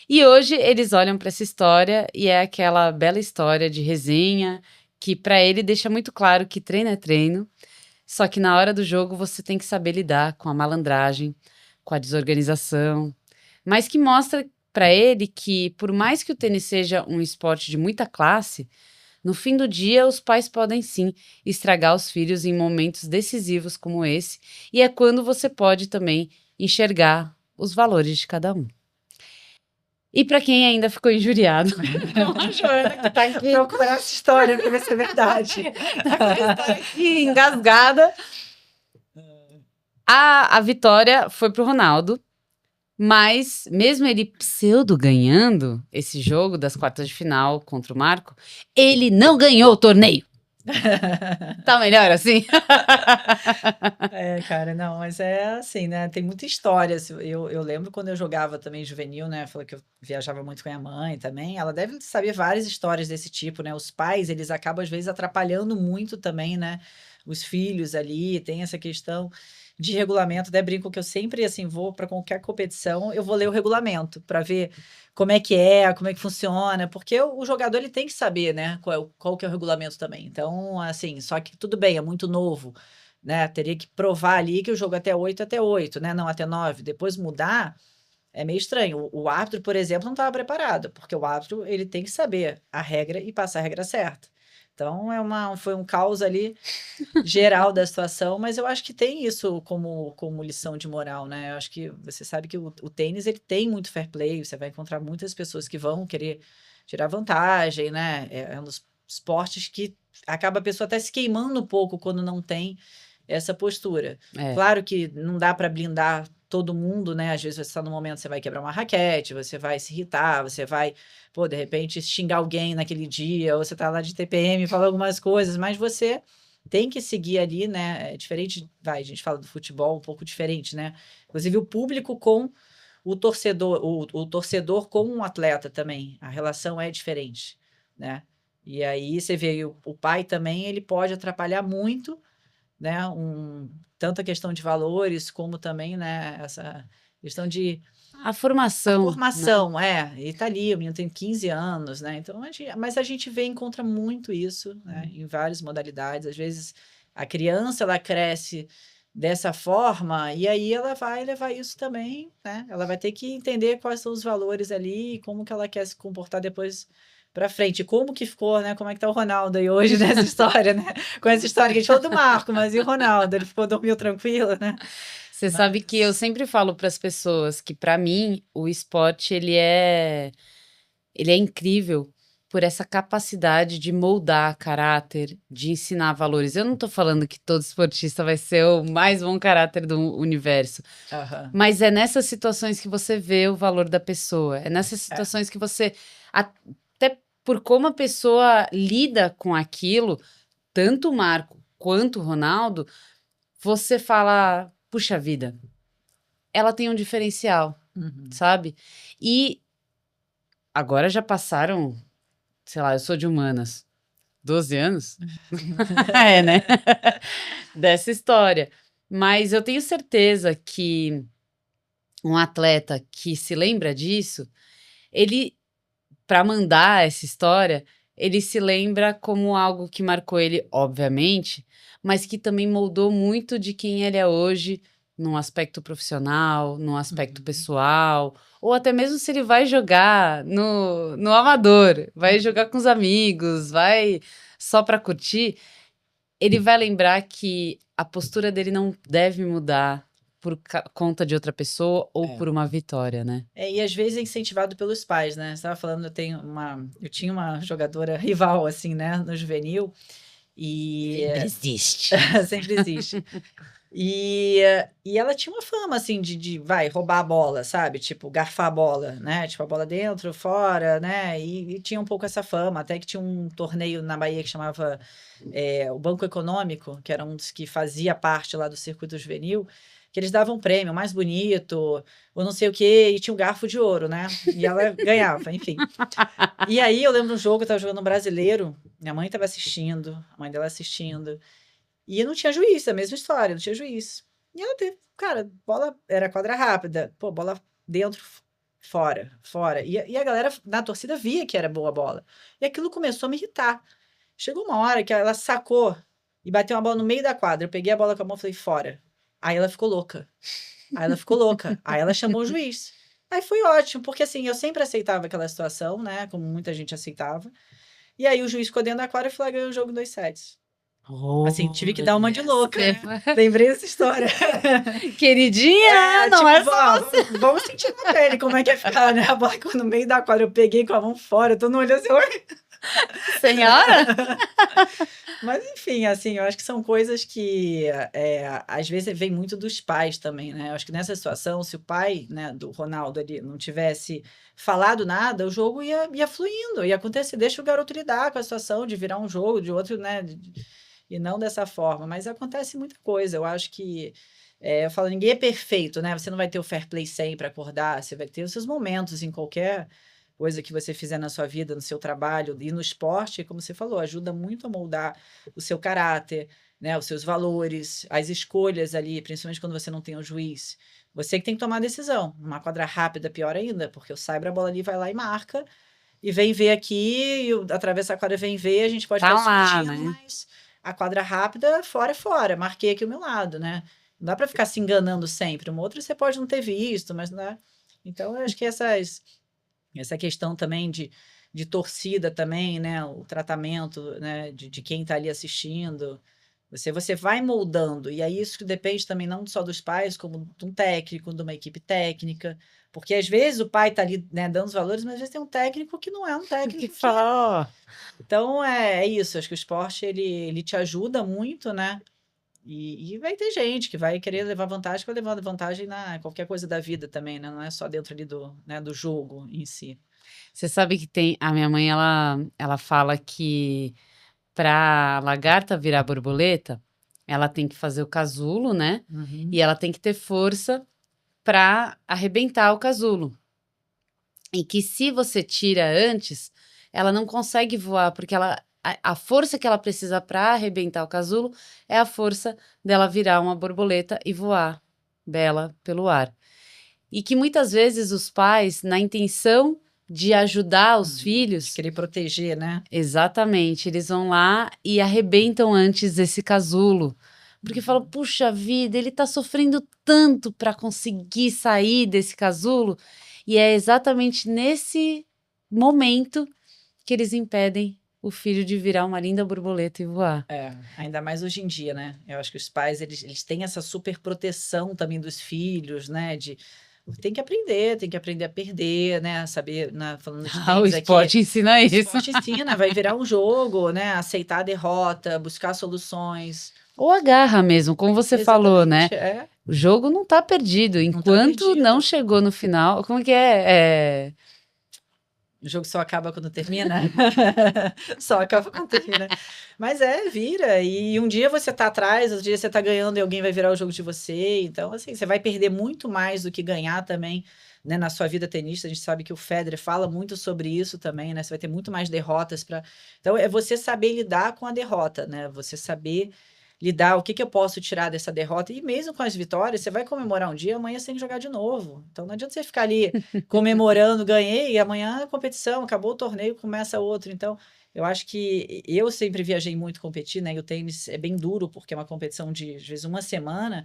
E hoje eles olham para essa história e é aquela bela história de resenha que para ele deixa muito claro que treino é treino, só que na hora do jogo você tem que saber lidar com a malandragem, com a desorganização, mas que mostra para ele que, por mais que o tênis seja um esporte de muita classe, no fim do dia, os pais podem sim estragar os filhos em momentos decisivos como esse, e é quando você pode também enxergar os valores de cada um. E para quem ainda ficou injuriado, A Joana que tá aqui procurar essa história para ver se é verdade. aqui engasgada, a vitória foi pro Ronaldo, mas mesmo ele pseudo ganhando esse jogo das quartas de final contra o Marco, ele não ganhou o torneio. Tá melhor assim? É, cara, não, mas é assim, né? Tem muita história. Eu lembro quando eu jogava também juvenil, né? Falei que eu viajava muito com a minha mãe também. Ela deve saber várias histórias desse tipo, né? Os pais, eles acabam às vezes atrapalhando muito também, né? Os filhos ali, tem essa questão de regulamento. Até brinco que eu sempre, assim, vou para qualquer competição, eu vou ler o regulamento para ver como é que funciona, porque o jogador ele tem que saber, né? Qual que é o regulamento também. Então, assim, só que tudo bem, é muito novo, né? Teria que provar ali que o jogo até 8, né? Não até 9. Depois mudar é meio estranho. O árbitro, por exemplo, não estava preparado, porque o árbitro ele tem que saber a regra e passar a regra certa. Então foi um caos ali geral da situação, mas eu acho que tem isso como lição de moral, né? Eu acho que você sabe que o tênis ele tem muito fair play, você vai encontrar muitas pessoas que vão querer tirar vantagem, né? É um dos esportes que acaba a pessoa até se queimando um pouco quando não tem essa postura. É. Claro que não dá para blindar todo mundo, né? Às vezes você está no momento, você vai quebrar uma raquete, você vai se irritar, você vai, pô, de repente xingar alguém naquele dia, ou você tá lá de TPM, fala algumas coisas, mas você tem que seguir ali, né? É diferente, a gente fala do futebol um pouco diferente, né? Inclusive o público com o torcedor, o torcedor com um atleta também, a relação é diferente, né? E aí você vê o pai também, ele pode atrapalhar muito, né? Tanto a questão de valores, como também, né? Essa questão de A formação. formação, e tá ali, o menino tem 15 anos, né? Então, mas a gente encontra muito isso, né? Em várias modalidades. Às vezes, a criança, ela cresce dessa forma, e aí ela vai levar isso também, né? Ela vai ter que entender quais são os valores ali, e como que ela quer se comportar depois para frente. Como que ficou, né? Como é que tá o Ronaldo aí hoje nessa história, né? Com essa história que a gente falou do Marco, mas e o Ronaldo? Ele dormiu tranquilo, né? Você sabe que eu sempre falo para as pessoas que, para mim, o esporte ele é incrível por essa capacidade de moldar caráter, de ensinar valores. Eu não tô falando que todo esportista vai ser o mais bom caráter do universo, mas é nessas situações que você vê o valor da pessoa. É nessas situações que você, até por como a pessoa lida com aquilo, tanto o Marco quanto o Ronaldo, você fala, puxa vida, ela tem um diferencial, sabe? E agora já passaram, sei lá, eu sou de humanas, 12 anos? É, né? Dessa história. Mas eu tenho certeza que um atleta que se lembra disso, ele, para mandar essa história, ele se lembra como algo que marcou ele, obviamente, mas que também moldou muito de quem ele é hoje, num aspecto profissional, num aspecto pessoal, ou até mesmo se ele vai jogar no amador, vai jogar com os amigos, vai só para curtir, ele vai lembrar que a postura dele não deve mudar por conta de outra pessoa ou por uma vitória, né? E às vezes é incentivado pelos pais, né? Você estava falando, eu tinha uma jogadora rival, assim, né, no juvenil, e... Sempre existe. Sempre existe. E ela tinha uma fama, assim, de roubar a bola, sabe? Tipo, garfar a bola, né? Tipo, a bola dentro, fora, né? E tinha um pouco essa fama. Até que tinha um torneio na Bahia que chamava o Banco Econômico, que era um dos que fazia parte lá do circuito juvenil, que eles davam prêmio mais bonito, ou não sei o quê, e tinha um garfo de ouro, né? E ela ganhava, enfim. E aí, eu lembro de um jogo, eu tava jogando um brasileiro, minha mãe tava assistindo, a mãe dela assistindo, e não tinha juiz, a mesma história, não tinha juiz. E ela teve, cara, bola era quadra rápida, pô, bola dentro, fora. E a galera na torcida via que era boa a bola. E aquilo começou a me irritar. Chegou uma hora que ela sacou e bateu uma bola no meio da quadra. Eu peguei a bola com a mão e falei, fora. Aí ela ficou louca. Aí ela chamou o juiz. Aí foi ótimo, porque assim, eu sempre aceitava aquela situação, né? Como muita gente aceitava. E aí o juiz ficou dentro da quadra e falou: ganhou o jogo 2 sets. Assim, tive que dar uma de louca, né? Lembrei dessa história. Queridinha, não tipo, é só. vamos sentir na pele como é que é ficar, né? A bola ficou no meio da quadra, eu peguei com a mão fora, eu tô no olho assim, oi. Senhora? Mas enfim, assim, eu acho que são coisas que às vezes vem muito dos pais também, né? Eu acho que nessa situação, se o pai, né, do Ronaldo ali não tivesse falado nada, o jogo ia fluindo, ia acontecer. Deixa o garoto lidar com a situação de virar um jogo, de outro, né? E não dessa forma. Mas acontece muita coisa. Eu acho que eu falo, ninguém é perfeito, né? Você não vai ter o fair play sempre acordar, você vai ter os seus momentos em qualquer coisa que você fizer na sua vida, no seu trabalho e no esporte, como você falou, ajuda muito a moldar o seu caráter, né, os seus valores, as escolhas ali, principalmente quando você não tem um juiz. Você que tem que tomar a decisão. Uma quadra rápida, pior ainda, porque o cyber, a bola ali vai lá e marca, e vem ver aqui, atravessa a quadra, vem ver, a gente pode Tá ficar lá, discutindo, né? mas a quadra rápida, fora é fora, marquei aqui o meu lado, né? Não dá para ficar se enganando sempre. Uma outra você pode não ter visto, mas não é. Então, eu acho que essa questão também de torcida também, né? O tratamento, né? de quem está ali assistindo. Você vai moldando. E aí isso depende também não só dos pais, como de um técnico, de uma equipe técnica. Porque às vezes o pai está ali, né, dando os valores, mas às vezes tem um técnico que não é um técnico Que fala, ó. Então é isso. Acho que o esporte ele te ajuda muito, né? E vai ter gente que vai querer levar vantagem, vai levar vantagem na qualquer coisa da vida também, né? Não é só dentro ali do jogo em si. Você sabe que tem. A minha mãe, ela fala que pra lagarta virar borboleta, ela tem que fazer o casulo, né? Uhum. E ela tem que ter força pra arrebentar o casulo. E que se você tira antes, ela não consegue voar, porque a força que ela precisa pra arrebentar o casulo é a força dela virar uma borboleta e voar bela pelo ar. E que muitas vezes os pais, na intenção de ajudar os filhos, Querer proteger, né? exatamente, eles vão lá e arrebentam antes esse casulo. Porque falam, puxa vida, ele tá sofrendo tanto para conseguir sair desse casulo. E é exatamente nesse momento que eles impedem o filho de virar uma linda borboleta e voar. Ainda mais hoje em dia, né? Eu acho que os pais, eles têm essa super proteção também dos filhos, né? Tem que aprender a perder, né? Saber, né? Falando de O tênis aqui, esporte ensina o isso. esporte ensina, vai virar um jogo, né? Aceitar a derrota, buscar soluções. Ou a garra mesmo, como você falou, né? Exatamente, O jogo não tá perdido. Não tá Enquanto perdido. não chegou no final. Como que é? O jogo só acaba quando termina? Só acaba quando termina. Mas vira. E um dia você tá atrás, outro dia você tá ganhando e alguém vai virar o jogo de você. Então, assim, você vai perder muito mais do que ganhar também, né? Na sua vida tenista, a gente sabe que o Federer fala muito sobre isso também, né? Você vai ter muito mais derrotas para. Então, é você saber lidar com a derrota, né? Você saber lidar, o que que eu posso tirar dessa derrota. E mesmo com as vitórias, você vai comemorar um dia, amanhã você tem que jogar de novo. Então, não adianta você ficar ali comemorando, ganhei, e amanhã é competição, acabou o torneio, começa outro. Então, eu acho que eu sempre viajei muito competir, né? E o tênis é bem duro, porque é uma competição de, às vezes, uma semana.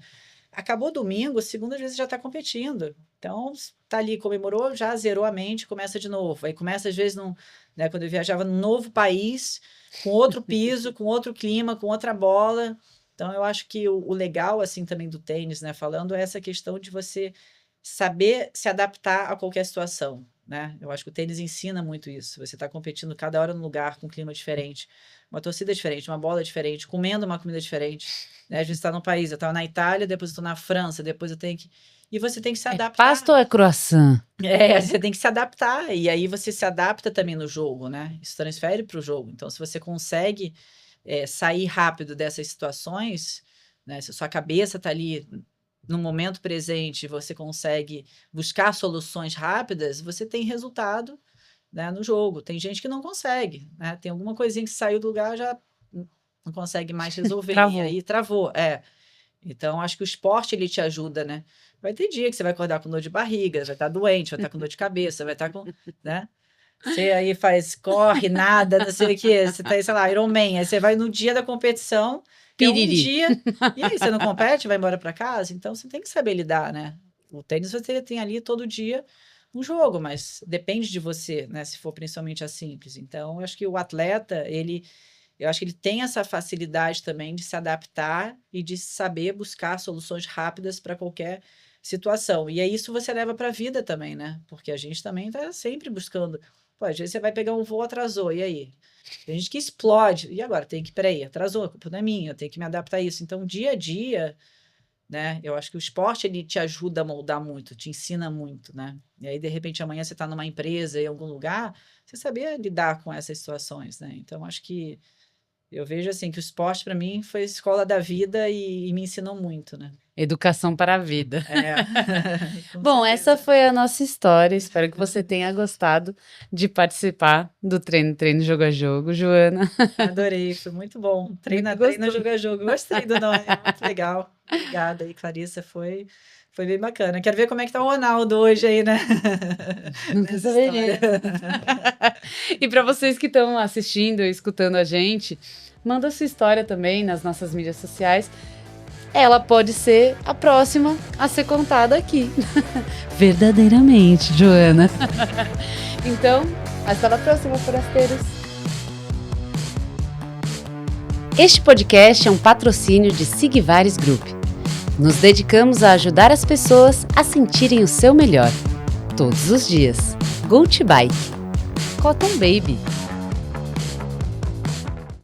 Acabou domingo, segunda, às vezes, já está competindo. Então, tá ali, comemorou, já zerou a mente, começa de novo. Aí começa, às vezes, né, quando eu viajava num novo país, com outro piso, com outro clima, com outra bola. Então, eu acho que o legal, assim, também do tênis, né, falando, é essa questão de você saber se adaptar a qualquer situação, né? Eu acho que o tênis ensina muito isso. Você está competindo cada hora num lugar com um clima diferente, uma torcida diferente, uma bola diferente, comendo uma comida diferente, né? Às vezes está no país, eu estava na Itália, depois eu estou na França, depois eu tenho que... E você tem que se É adaptar. pasto ou é croissant? Você tem que se adaptar. E aí você se adapta também no jogo, né? Isso transfere para o jogo. Então, se você consegue sair rápido dessas situações, né? Se a sua cabeça está ali no momento presente, você consegue buscar soluções rápidas, você tem resultado, né, no jogo. Tem gente que não consegue, né? Tem alguma coisinha que saiu do lugar, já não consegue mais resolver. Travou. E aí travou. Então, acho que o esporte, ele te ajuda, né? Vai ter dia que você vai acordar com dor de barriga, vai estar doente, vai estar com dor de cabeça, vai estar com, né? Você aí corre, nada, não sei o quê. Você tá aí, sei lá, Ironman. Aí você vai no dia da competição, que é um Piriri. dia, e aí você não compete, vai embora para casa. Então, você tem que saber lidar, né? O tênis você tem ali todo dia um jogo, mas depende de você, né? Se for principalmente a simples. Então, eu acho que o atleta, eu acho que ele tem essa facilidade também de se adaptar e de saber buscar soluções rápidas para qualquer situação. E é isso você leva para a vida também, né? Porque a gente também está sempre buscando. Pô, às vezes você vai pegar um voo, atrasou, e aí? Tem gente que explode. E agora? Peraí, atrasou, a culpa não é minha, eu tenho que me adaptar a isso. Então, dia a dia, né? Eu acho que o esporte, ele te ajuda a moldar muito, te ensina muito, né? E aí, de repente, amanhã você está numa empresa, em algum lugar, você saber lidar com essas situações, né? Então, acho que eu vejo assim que o esporte para mim foi a escola da vida e me ensinou muito, né? Educação para a vida. Com Bom, certeza. essa foi a nossa história. Espero que você tenha gostado de participar do Treino, Jogo a Jogo, Joana. Adorei, foi muito bom. Treina, gostoso. jogo a jogo. Gostei do nome, muito legal. Obrigada aí, Clarissa, foi bem bacana. Quero ver como é que tá o Ronaldo hoje aí, né? Não quer saber. E para vocês que estão assistindo e escutando a gente, manda sua história também nas nossas mídias sociais. Ela pode ser a próxima a ser contada aqui. Verdadeiramente, Joana. Então, até a próxima, forasteiros. Este podcast é um patrocínio de Sigvares Group. Nos dedicamos a ajudar as pessoas a sentirem o seu melhor. Todos os dias. Go to Bike. Cotton Baby.